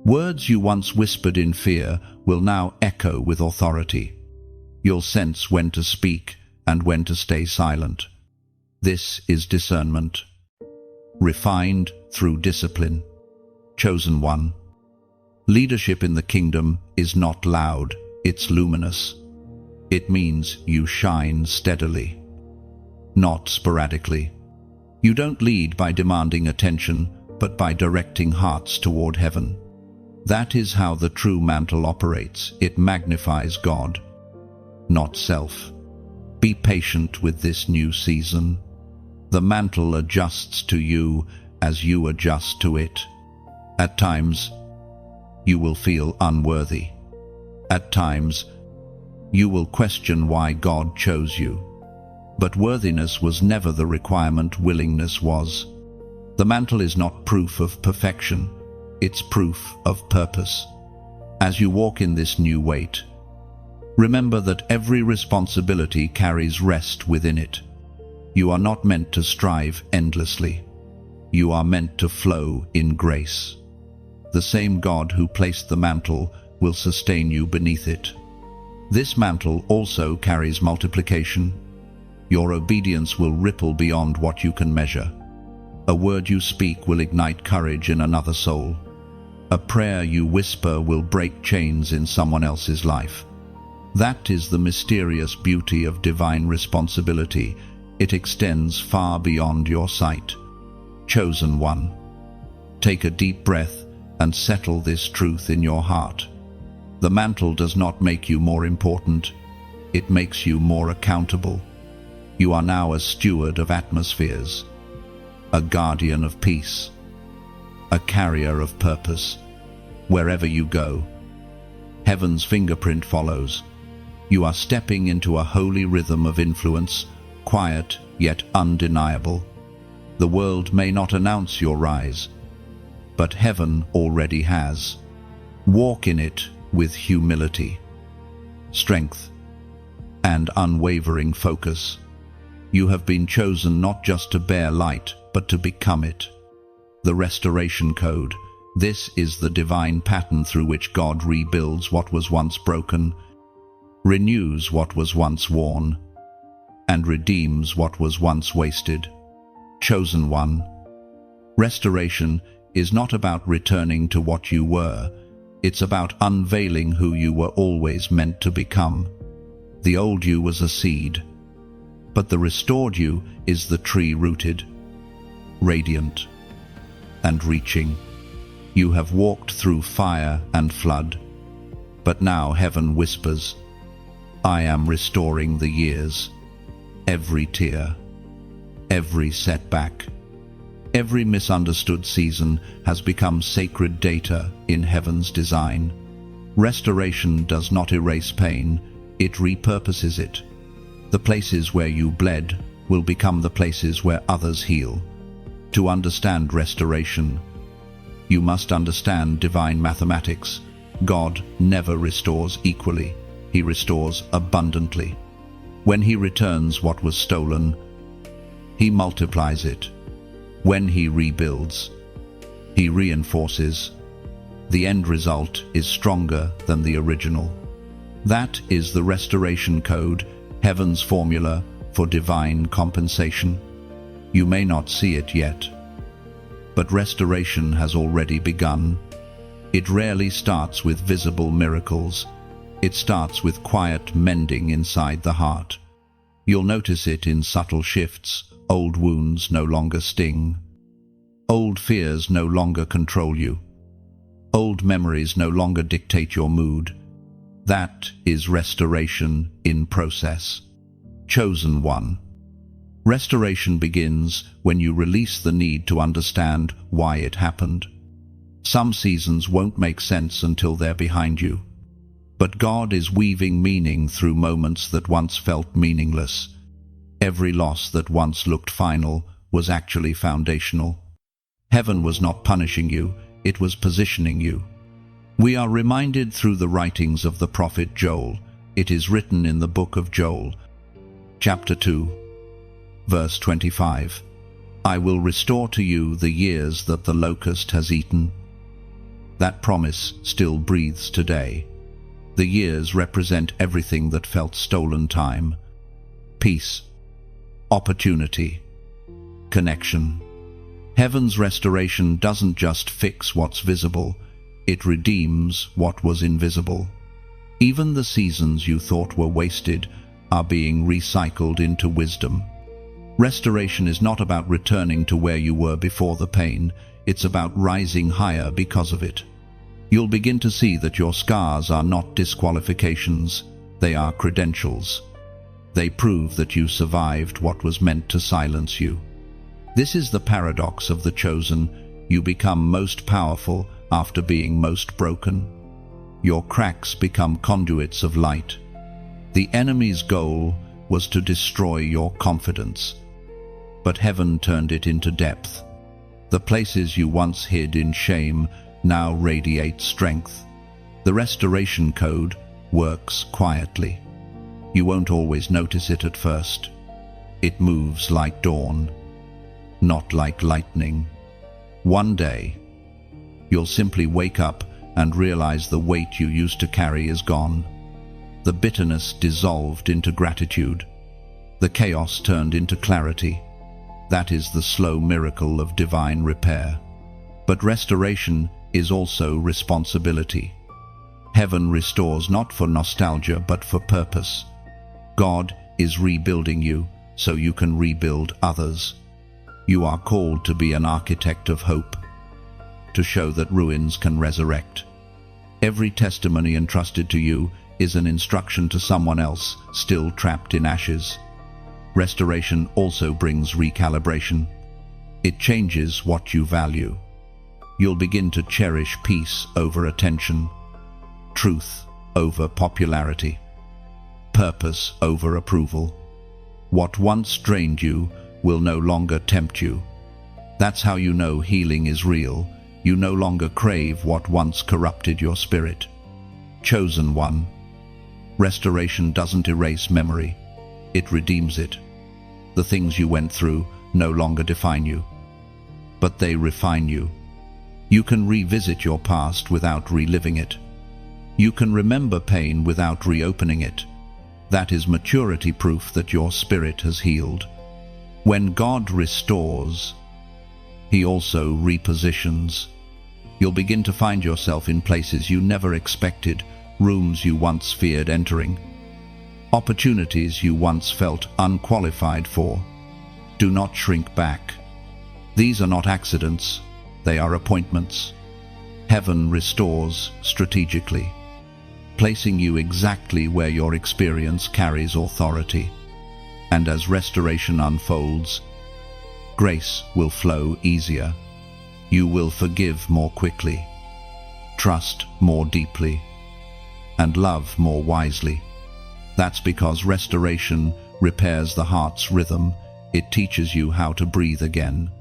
Words you once whispered in fear will now echo with authority. You'll sense when to speak and when to stay silent. This is discernment, refined through discipline. Chosen one. Leadership in the kingdom is not loud, it's luminous. It means you shine steadily, not sporadically. You don't lead by demanding attention, but by directing hearts toward heaven. That is how the true mantle operates. It magnifies God, not self. Be patient with this new season. The mantle adjusts to you as you adjust to it. At times, you will feel unworthy. At times, you will question why God chose you. But worthiness was never the requirement, willingness was. The mantle is not proof of perfection, it's proof of purpose. As you walk in this new weight, remember that every responsibility carries rest within it. You are not meant to strive endlessly. You are meant to flow in grace. The same God who placed the mantle will sustain you beneath it. This mantle also carries multiplication. Your obedience will ripple beyond what you can measure. A word you speak will ignite courage in another soul. A prayer you whisper will break chains in someone else's life. That is the mysterious beauty of divine responsibility. It extends far beyond your sight. Chosen one, take a deep breath and settle this truth in your heart. The mantle does not make you more important. It makes you more accountable. You are now a steward of atmospheres, a guardian of peace, a carrier of purpose. Wherever you go, heaven's fingerprint follows. You are stepping into a holy rhythm of influence, quiet yet undeniable. The world may not announce your rise, but heaven already has. Walk in it with humility, strength, and unwavering focus. You have been chosen not just to bear light, but to become it. The restoration code. This is the divine pattern through which God rebuilds what was once broken, renews what was once worn, and redeems what was once wasted. Chosen one. Restoration is not about returning to what you were. It's about unveiling who you were always meant to become. The old you was a seed, but the restored you is the tree rooted, radiant, and reaching. You have walked through fire and flood, but now heaven whispers, I am restoring the years. Every tear, every setback, every misunderstood season has become sacred data in heaven's design. Restoration does not erase pain, it repurposes it. The places where you bled will become the places where others heal. To understand restoration, you must understand divine mathematics. God never restores equally, He restores abundantly. When He returns what was stolen, He multiplies it. When He rebuilds, He reinforces. The end result is stronger than the original. That is the restoration code, heaven's formula for divine compensation. You may not see it yet, but restoration has already begun. It rarely starts with visible miracles. It starts with quiet mending inside the heart. You'll notice it in subtle shifts. Old wounds no longer sting. Old fears no longer control you. Old memories no longer dictate your mood. That is restoration in process. Chosen one. Restoration begins when you release the need to understand why it happened. Some seasons won't make sense until they're behind you. But God is weaving meaning through moments that once felt meaningless. Every loss that once looked final was actually foundational. Heaven was not punishing you, it was positioning you. We are reminded through the writings of the prophet Joel. It is written in the book of Joel, chapter 2, verse 25. I will restore to you the years that the locust has eaten. That promise still breathes today. The years represent everything that felt stolen: time, peace, opportunity, connection. Heaven's restoration doesn't just fix what's visible, it redeems what was invisible. Even the seasons you thought were wasted are being recycled into wisdom. Restoration is not about returning to where you were before the pain, it's about rising higher because of it. You'll begin to see that your scars are not disqualifications, they are credentials. They prove that you survived what was meant to silence you. This is the paradox of the chosen. You become most powerful after being most broken. Your cracks become conduits of light. The enemy's goal was to destroy your confidence, but heaven turned it into depth. The places you once hid in shame now radiate strength. The restoration code works quietly. You won't always notice it at first. It moves like dawn, not like lightning. One day, you'll simply wake up and realize the weight you used to carry is gone. The bitterness dissolved into gratitude. The chaos turned into clarity. That is the slow miracle of divine repair. But restoration is also responsibility. Heaven restores not for nostalgia but for purpose. God is rebuilding you so you can rebuild others. You are called to be an architect of hope, to show that ruins can resurrect. Every testimony entrusted to you is an instruction to someone else still trapped in ashes. Restoration also brings recalibration. It changes what you value. You'll begin to cherish peace over attention, truth over popularity, purpose over approval. What once drained you will no longer tempt you. That's how you know healing is real. You no longer crave what once corrupted your spirit. Chosen one. Restoration doesn't erase memory. It redeems it. The things you went through no longer define you, but they refine you. You can revisit your past without reliving it. You can remember pain without reopening it. That is maturity proof that your spirit has healed. When God restores, He also repositions. You'll begin to find yourself in places you never expected, rooms you once feared entering, opportunities you once felt unqualified for. Do not shrink back. These are not accidents, they are appointments. Heaven restores strategically, placing you exactly where your experience carries authority. And as restoration unfolds, grace will flow easier. You will forgive more quickly, trust more deeply, and love more wisely. That's because restoration repairs the heart's rhythm. It teaches you how to breathe again,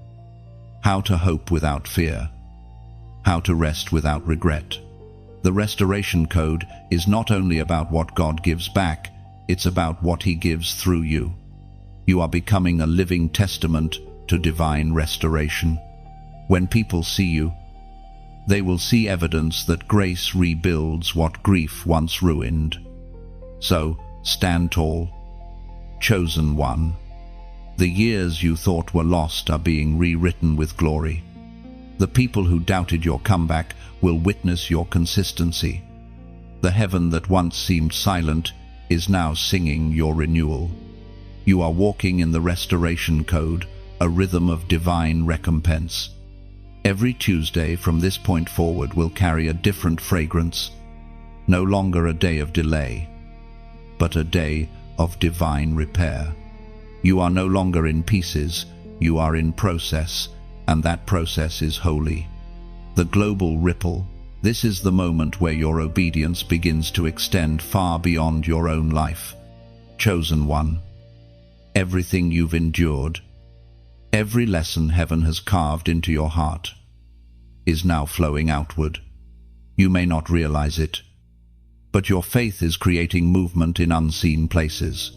how to hope without fear, how to rest without regret. The restoration code is not only about what God gives back, it's about what He gives through you. You are becoming a living testament to divine restoration. When people see you, they will see evidence that grace rebuilds what grief once ruined. So, stand tall, chosen one. The years you thought were lost are being rewritten with glory. The people who doubted your comeback will witness your consistency. The heaven that once seemed silent is now singing your renewal. You are walking in the restoration code, a rhythm of divine recompense. Every Tuesday from this point forward will carry a different fragrance. No longer a day of delay, but a day of divine repair. You are no longer in pieces, you are in process, and that process is holy. The global ripple. This is the moment where your obedience begins to extend far beyond your own life. Chosen one. Everything you've endured, every lesson heaven has carved into your heart, is now flowing outward. You may not realize it, but your faith is creating movement in unseen places.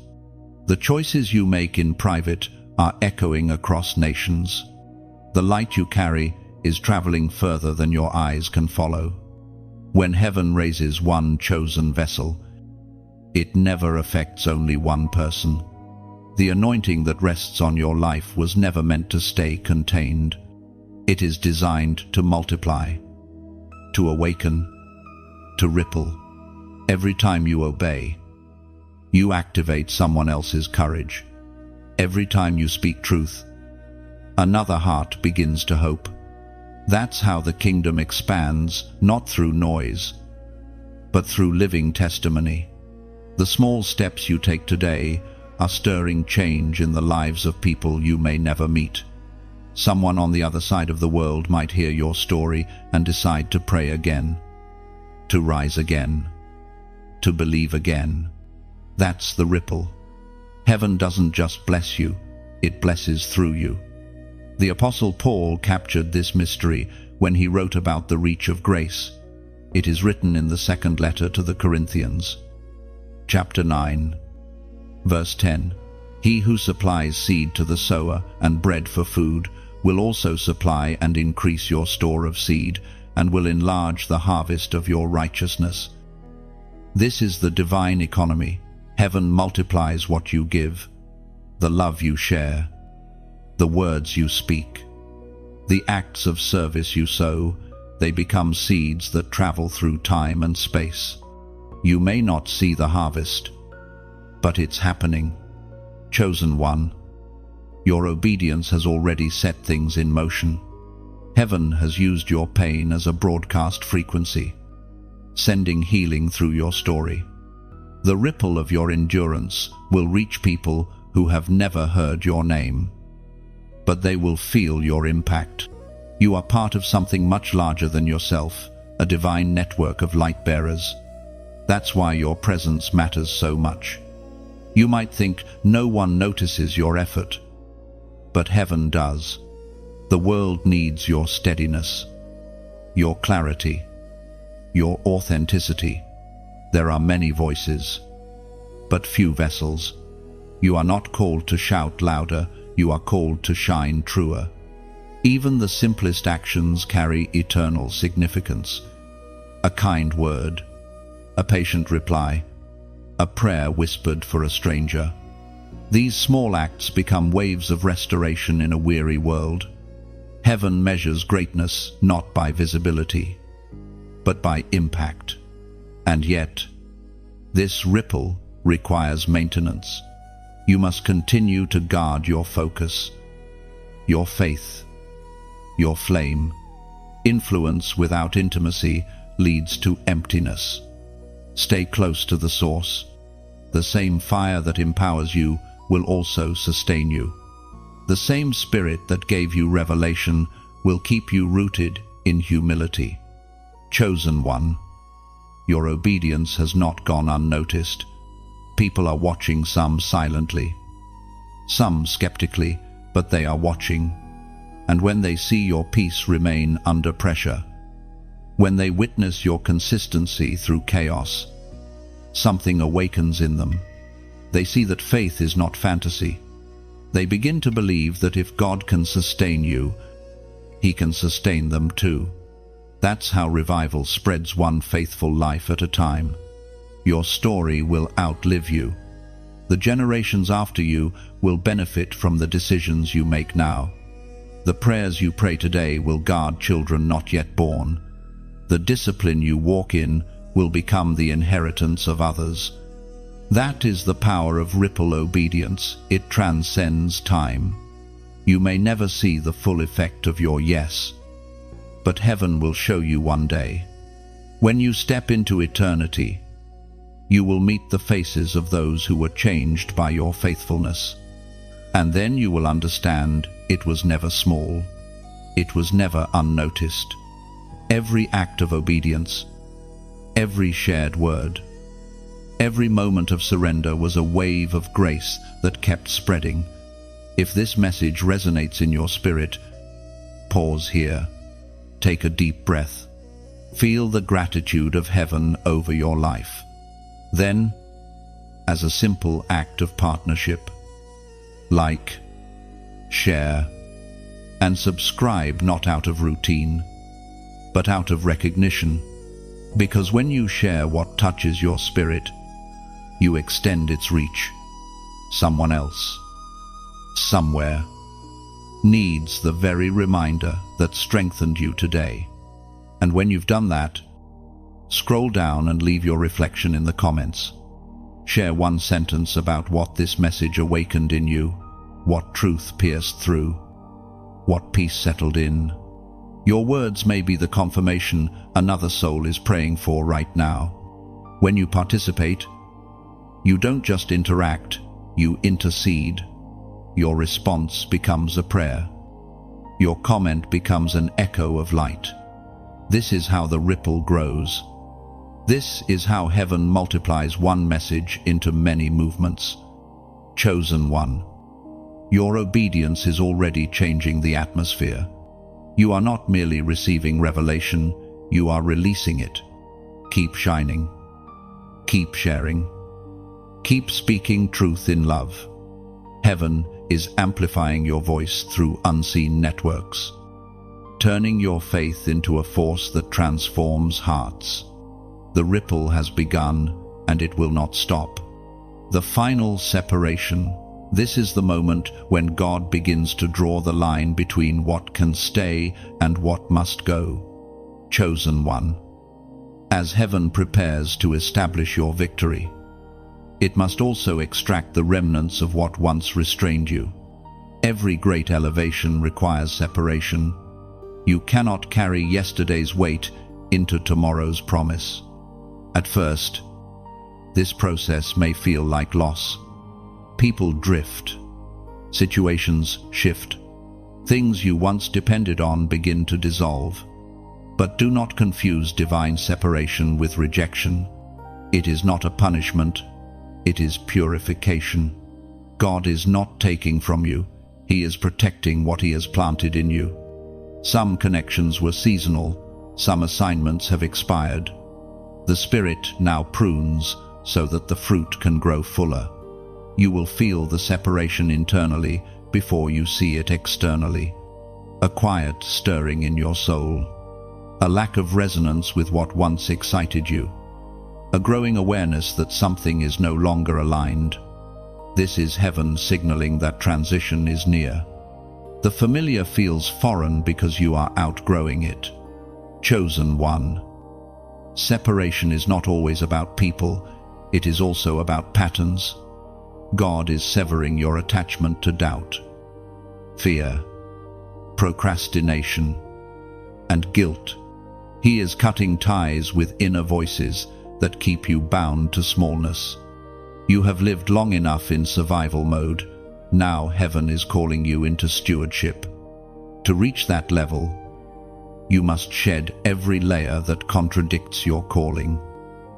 The choices you make in private are echoing across nations. The light you carry is traveling further than your eyes can follow. When heaven raises one chosen vessel, it never affects only one person. The anointing that rests on your life was never meant to stay contained. It is designed to multiply, to awaken, to ripple. Every time you obey, you activate someone else's courage. Every time you speak truth, another heart begins to hope. That's how the kingdom expands, not through noise, but through living testimony. The small steps you take today are stirring change in the lives of people you may never meet. someone on the other side of the world might hear your story and decide to pray again, to rise again, to believe again. That's the ripple. Heaven doesn't just bless you, it blesses through you. The Apostle Paul captured this mystery when he wrote about the reach of grace. It is written in the second letter to the Corinthians, chapter 9, verse 10. He who supplies seed to the sower and bread for food will also supply and increase your store of seed, and will enlarge the harvest of your righteousness. This is the divine economy. Heaven multiplies what you give, the love you share, the words you speak, the acts of service you sow. They become seeds that travel through time and space. You may not see the harvest, but it's happening. Chosen one, your obedience has already set things in motion. Heaven has used your pain as a broadcast frequency, sending healing through your story. The ripple of your endurance will reach people who have never heard your name, but they will feel your impact. You are part of something much larger than yourself, a divine network of light bearers. That's why your presence matters so much. You might think no one notices your effort, but heaven does. The world needs your steadiness, your clarity, your authenticity. There are many voices, but few vessels. You are not called to shout louder, you are called to shine truer. Even the simplest actions carry eternal significance. A kind word, a patient reply, a prayer whispered for a stranger. These small acts become waves of restoration in a weary world. Heaven measures greatness not by visibility, but by impact. And yet, this ripple requires maintenance. You must continue to guard your focus, your faith, your flame. Influence without intimacy leads to emptiness. Stay close to the source. The same fire that empowers you will also sustain you. The same spirit that gave you revelation will keep you rooted in humility. Chosen one, your obedience has not gone unnoticed. People are watching, some silently, some skeptically, but they are watching. And when they see your peace remain under pressure, when they witness your consistency through chaos, something awakens in them. They see that faith is not fantasy. They begin to believe that if God can sustain you, He can sustain them too. That's how revival spreads, one faithful life at a time. Your story will outlive you. The generations after you will benefit from the decisions you make now. The prayers you pray today will guard children not yet born. The discipline you walk in will become the inheritance of others. That is the power of ripple obedience. It transcends time. You may never see the full effect of your yes, but heaven will show you one day. When you step into eternity, you will meet the faces of those who were changed by your faithfulness. And then you will understand it was never small. It was never unnoticed. Every act of obedience, every shared word, every moment of surrender was a wave of grace that kept spreading. If this message resonates in your spirit, pause here. Take a deep breath. Feel the gratitude of heaven over your life. Then, as a simple act of partnership, like, share, and subscribe, not out of routine, but out of recognition. Because when you share what touches your spirit, you extend its reach. Someone else, somewhere, needs the very reminder that strengthened you today. And when you've done that, scroll down and leave your reflection in the comments. Share one sentence about what this message awakened in you, what truth pierced through, what peace settled in. Your words may be the confirmation another soul is praying for right now. When you participate, you don't just interact, you intercede. Your response becomes a prayer. Your comment becomes an echo of light. This is how the ripple grows. This is how heaven multiplies one message into many movements. Chosen one. Your obedience is already changing the atmosphere. You are not merely receiving revelation, you are releasing it. Keep shining. Keep sharing. Keep speaking truth in love. Heaven is amplifying your voice through unseen networks, turning your faith into a force that transforms hearts. The ripple has begun, and it will not stop. The final separation. This is the moment when God begins to draw the line between what can stay and what must go. Chosen one. As heaven prepares to establish your victory, it must also extract the remnants of what once restrained you. Every great elevation requires separation. You cannot carry yesterday's weight into tomorrow's promise. At first, this process may feel like loss. People drift. Situations shift. Things you once depended on begin to dissolve. But do not confuse divine separation with rejection. It is not a punishment. It is purification. God is not taking from you. He is protecting what He has planted in you. Some connections were seasonal. Some assignments have expired. The Spirit now prunes so that the fruit can grow fuller. You will feel the separation internally before you see it externally. A quiet stirring in your soul. A lack of resonance with what once excited you. A growing awareness that something is no longer aligned. This is heaven signaling that transition is near. The familiar feels foreign because you are outgrowing it. Chosen one. Separation is not always about people, it is also about patterns. God is severing your attachment to doubt, fear, procrastination, and guilt. He is cutting ties with inner voices that keep you bound to smallness. You have lived long enough in survival mode. Now heaven is calling you into stewardship. To reach that level, you must shed every layer that contradicts your calling.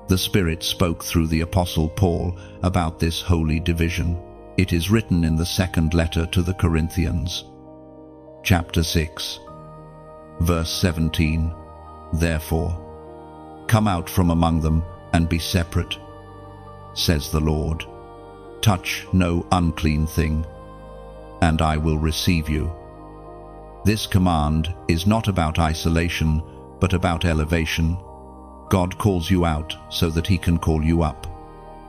The Spirit spoke through the Apostle Paul about this holy division. It is written in the second letter to the Corinthians. Chapter 6, verse 17. Therefore, come out from among them and be separate, says the Lord. Touch no unclean thing, and I will receive you. This command is not about isolation, but about elevation. God calls you out so that He can call you up.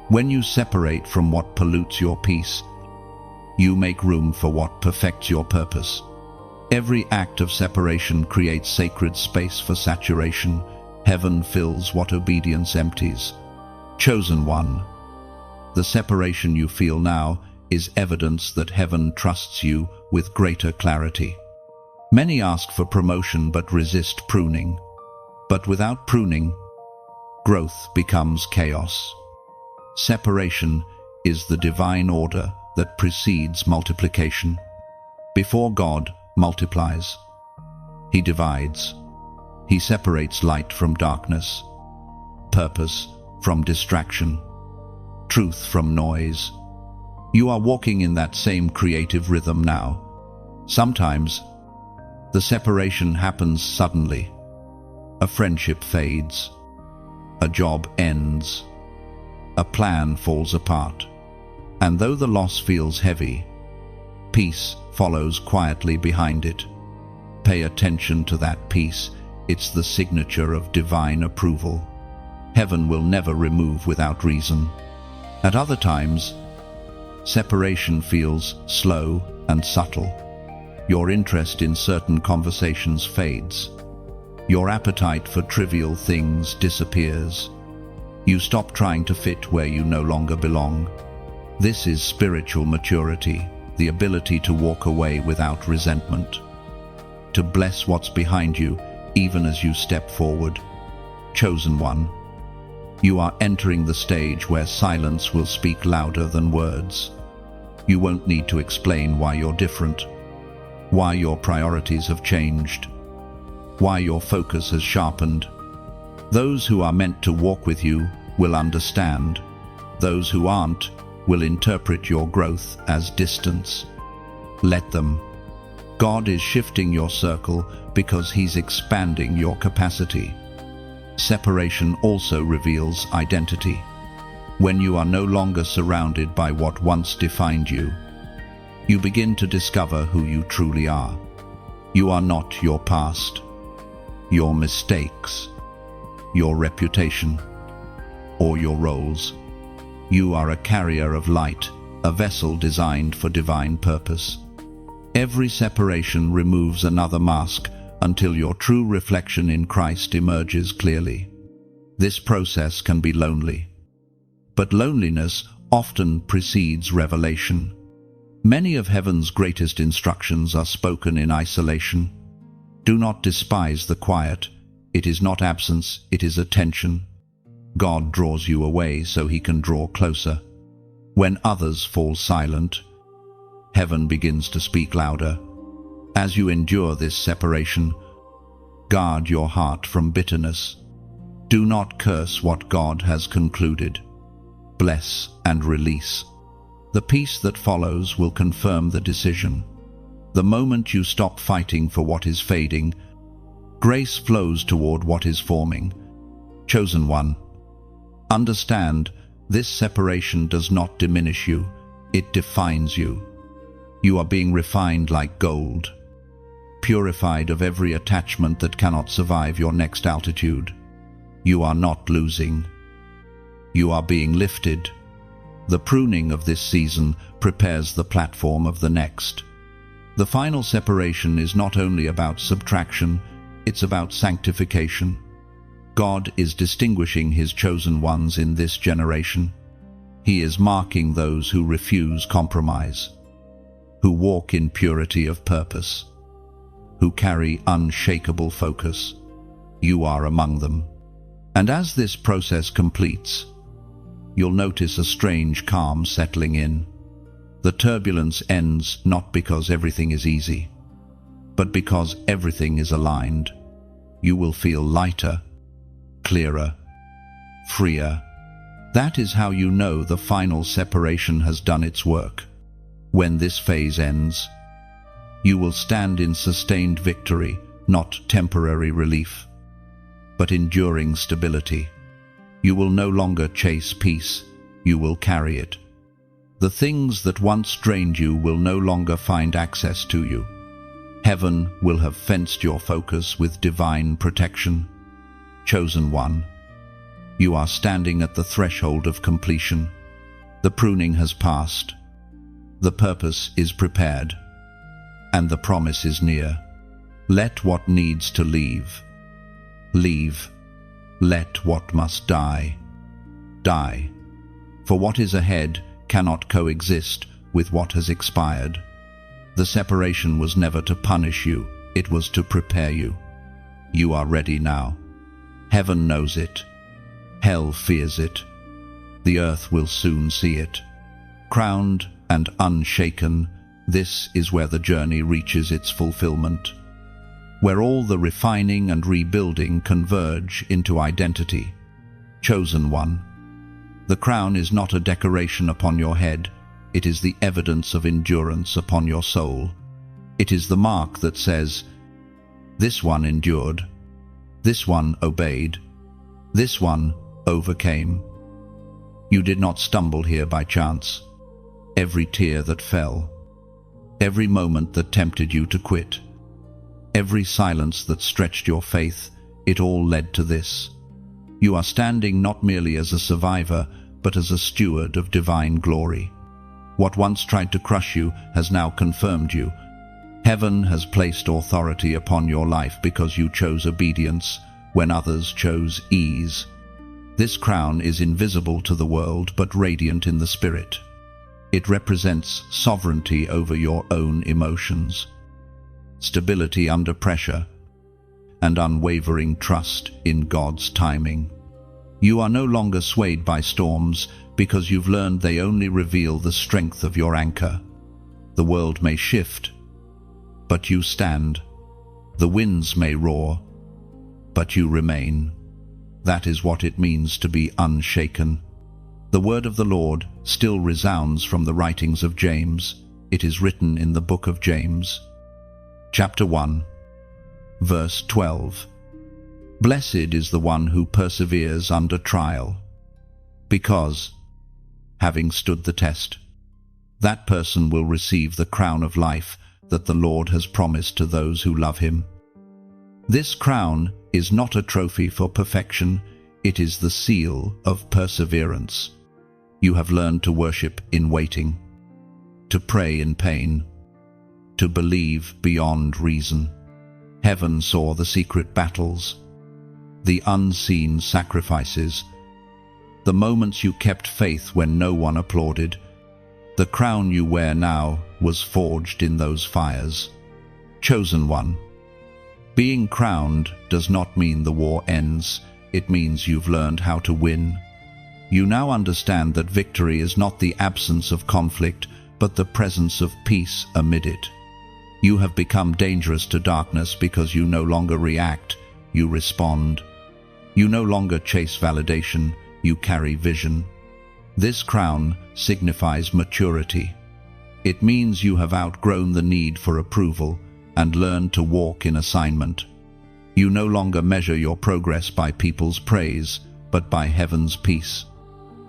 When you separate from what pollutes your peace, you make room for what perfects your purpose. Every act of separation creates sacred space for saturation. Heaven fills what obedience empties. Chosen one. The separation you feel now is evidence that heaven trusts you with greater clarity. Many ask for promotion but resist pruning. But without pruning, growth becomes chaos. Separation is the divine order that precedes multiplication. Before God multiplies, He divides. He separates light from darkness, purpose from distraction, truth from noise. You are walking in that same creative rhythm now. Sometimes, the separation happens suddenly. A friendship fades. A job ends. A plan falls apart. And though the loss feels heavy, peace follows quietly behind it. Pay attention to that peace. It's the signature of divine approval. Heaven will never remove without reason. At other times, separation feels slow and subtle. Your interest in certain conversations fades. Your appetite for trivial things disappears. You stop trying to fit where you no longer belong. This is spiritual maturity, the ability to walk away without resentment, to bless what's behind you even as you step forward. Chosen one, you are entering the stage where silence will speak louder than words. You won't need to explain why you're different. why your priorities have changed, why your focus has sharpened. Those who are meant to walk with you will understand. Those who aren't will interpret your growth as distance. Let them. God is shifting your circle because He's expanding your capacity. Separation also reveals identity. When you are no longer surrounded by what once defined you, you begin to discover who you truly are. You are not your past, your mistakes, your reputation, or your roles. You are a carrier of light, a vessel designed for divine purpose. Every separation removes another mask until your true reflection in Christ emerges clearly. This process can be lonely, but loneliness often precedes revelation. Many of heaven's greatest instructions are spoken in isolation. Do not despise the quiet. It is not absence, it is attention. God draws you away so He can draw closer. When others fall silent, heaven begins to speak louder. As you endure this separation, guard your heart from bitterness. Do not curse what God has concluded. Bless and release. The peace that follows will confirm the decision. The moment you stop fighting for what is fading, grace flows toward what is forming. Chosen one, understand, this separation does not diminish you, it defines you. You are being refined like gold, purified of every attachment that cannot survive your next altitude. You are not losing. You are being lifted. The pruning of this season prepares the platform of the next. The final separation is not only about subtraction, it's about sanctification. God is distinguishing His chosen ones in this generation. He is marking those who refuse compromise, who walk in purity of purpose, who carry unshakable focus. You are among them. And as this process completes, you'll notice a strange calm settling in. The turbulence ends not because everything is easy, but because everything is aligned. You will feel lighter, clearer, freer. That is how you know the final separation has done its work. When this phase ends, you will stand in sustained victory, not temporary relief, but enduring stability. You will no longer chase peace, you will carry it. The things that once drained you will no longer find access to you. Heaven will have fenced your focus with divine protection. Chosen one, you are standing at the threshold of completion. The pruning has passed. The purpose is prepared, and the promise is near. Let what needs to leave, leave. Let what must die, die. For what is ahead cannot coexist with what has expired. The separation was never to punish you, it was to prepare you. You are ready now. Heaven knows it. Hell fears it. The earth will soon see it. Crowned and unshaken, this is where the journey reaches its fulfillment, where all the refining and rebuilding converge into identity. Chosen one, the crown is not a decoration upon your head, it is the evidence of endurance upon your soul. It is the mark that says, this one endured, this one obeyed, this one overcame. You did not stumble here by chance. Every tear that fell, every moment that tempted you to quit, every silence that stretched your faith, it all led to this. You are standing not merely as a survivor, but as a steward of divine glory. What once tried to crush you has now confirmed you. Heaven has placed authority upon your life because you chose obedience when others chose ease. This crown is invisible to the world but radiant in the spirit. It represents sovereignty over your own emotions, stability under pressure, and unwavering trust in God's timing. You are no longer swayed by storms because you've learned they only reveal the strength of your anchor. The world may shift, but you stand. The winds may roar, but you remain. That is what it means to be unshaken. The word of the Lord still resounds from the writings of James. It is written in the book of James. Chapter 1, verse 12. Blessed is the one who perseveres under trial, because, having stood the test, that person will receive the crown of life that the Lord has promised to those who love him. This crown is not a trophy for perfection, it is the seal of perseverance. You have learned to worship in waiting, to pray in pain, to believe beyond reason. Heaven saw the secret battles, the unseen sacrifices, the moments you kept faith when no one applauded. The crown you wear now was forged in those fires. Chosen one. Being crowned does not mean the war ends, it means you've learned how to win. You now understand that victory is not the absence of conflict, but the presence of peace amid it. You have become dangerous to darkness because you no longer react, you respond. You no longer chase validation, you carry vision. This crown signifies maturity. It means you have outgrown the need for approval and learned to walk in assignment. You no longer measure your progress by people's praise, but by heaven's peace.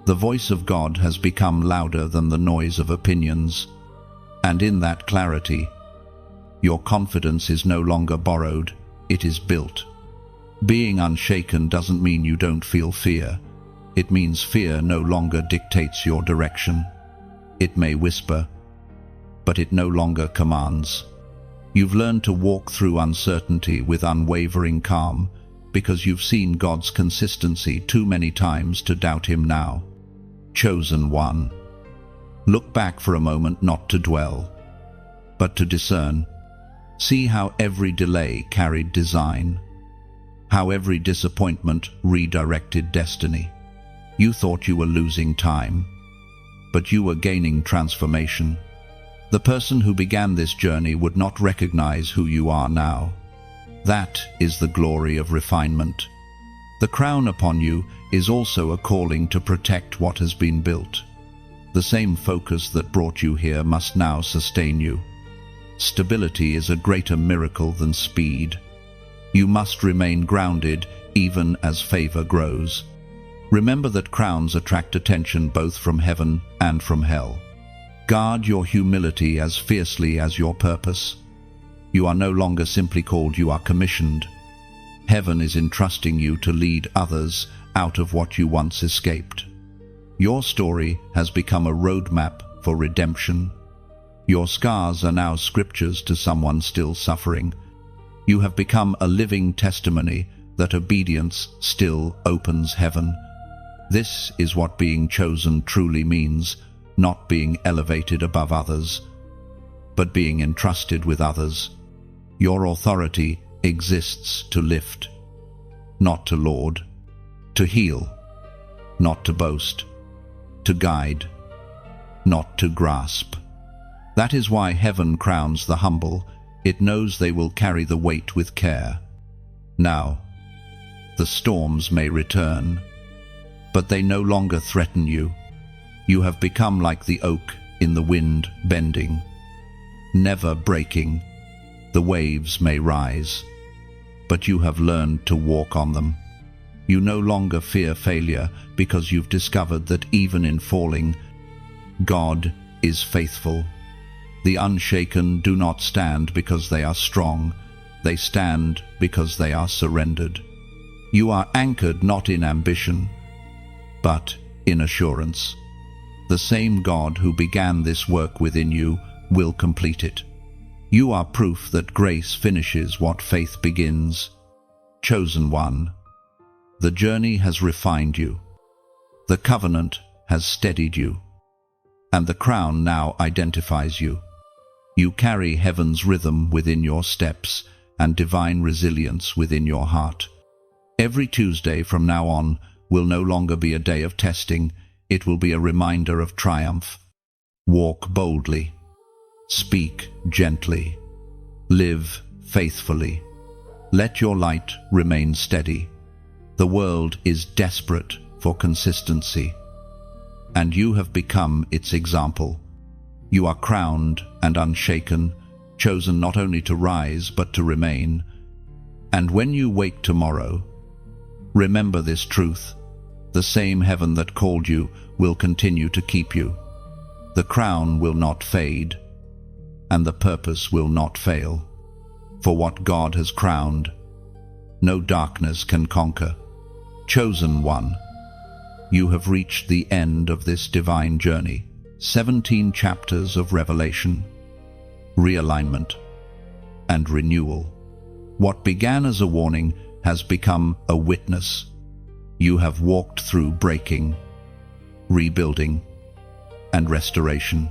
The voice of God has become louder than the noise of opinions, and in that clarity, your confidence is no longer borrowed, it is built. Being unshaken doesn't mean you don't feel fear. It means fear no longer dictates your direction. It may whisper, but it no longer commands. You've learned to walk through uncertainty with unwavering calm because you've seen God's consistency too many times to doubt him now. Chosen one. Look back for a moment, not to dwell, but to discern. See how every delay carried design, how every disappointment redirected destiny. You thought you were losing time, but you were gaining transformation. The person who began this journey would not recognize who you are now. That is the glory of refinement. The crown upon you is also a calling to protect what has been built. The same focus that brought you here must now sustain you. Stability is a greater miracle than speed. You must remain grounded even as favor grows. Remember that crowns attract attention both from heaven and from hell. Guard your humility as fiercely as your purpose. You are no longer simply called, you are commissioned. Heaven is entrusting you to lead others out of what you once escaped. Your story has become a roadmap for redemption. Your scars are now scriptures to someone still suffering. You have become a living testimony that obedience still opens heaven. This is what being chosen truly means, not being elevated above others, but being entrusted with others. Your authority exists to lift, not to lord, to heal, not to boast, to guide, not to grasp. That is why heaven crowns the humble. It knows they will carry the weight with care. Now, the storms may return, but they no longer threaten you. You have become like the oak in the wind, bending, never breaking. The waves may rise, but you have learned to walk on them. You no longer fear failure because you've discovered that even in falling, God is faithful. The unshaken do not stand because they are strong. They stand because they are surrendered. You are anchored not in ambition, but in assurance. The same God who began this work within you will complete it. You are proof that grace finishes what faith begins. Chosen one. The journey has refined you. The covenant has steadied you. And the crown now identifies you. You carry heaven's rhythm within your steps and divine resilience within your heart. Every Tuesday from now on will no longer be a day of testing. It will be a reminder of triumph. Walk boldly. Speak gently. Live faithfully. Let your light remain steady. The world is desperate for consistency, and you have become its example. You are crowned and unshaken, chosen not only to rise but to remain. And when you wake tomorrow, remember this truth: the same heaven that called you will continue to keep you. The crown will not fade, and the purpose will not fail. For what God has crowned, no darkness can conquer. Chosen one, you have reached the end of this divine journey. 17 chapters of revelation, realignment, and renewal. What began as a warning has become a witness. You have walked through breaking, rebuilding, and restoration.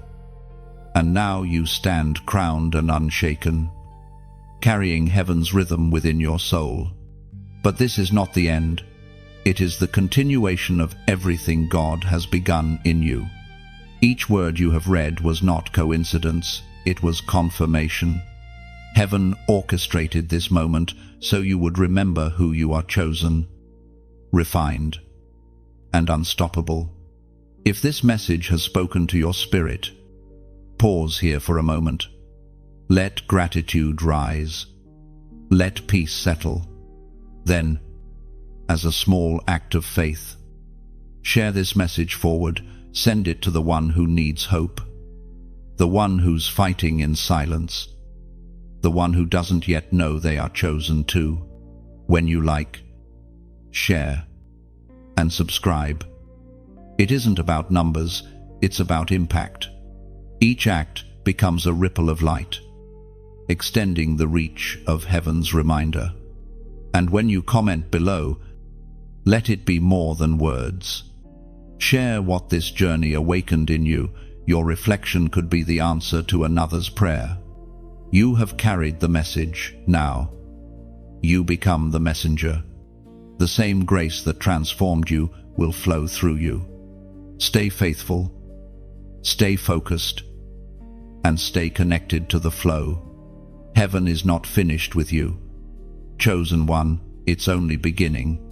And now you stand crowned and unshaken, carrying heaven's rhythm within your soul. But this is not the end. It is the continuation of everything God has begun in you. Each word you have read was not coincidence, it was confirmation. Heaven orchestrated this moment so you would remember who you are: chosen, refined, and unstoppable. If this message has spoken to your spirit, pause here for a moment. Let gratitude rise. Let peace settle. Then, as a small act of faith, share this message forward. Send it to the one who needs hope, the one who's fighting in silence, the one who doesn't yet know they are chosen too. When you like, share, and subscribe, it isn't about numbers, it's about impact. Each act becomes a ripple of light, extending the reach of heaven's reminder. And when you comment below, let it be more than words. Share what this journey awakened in you. Your reflection could be the answer to another's prayer. You have carried the message. Now, you become the messenger. The same grace that transformed you will flow through you. Stay faithful, stay focused, and stay connected to the flow. Heaven is not finished with you. Chosen one, it's only beginning.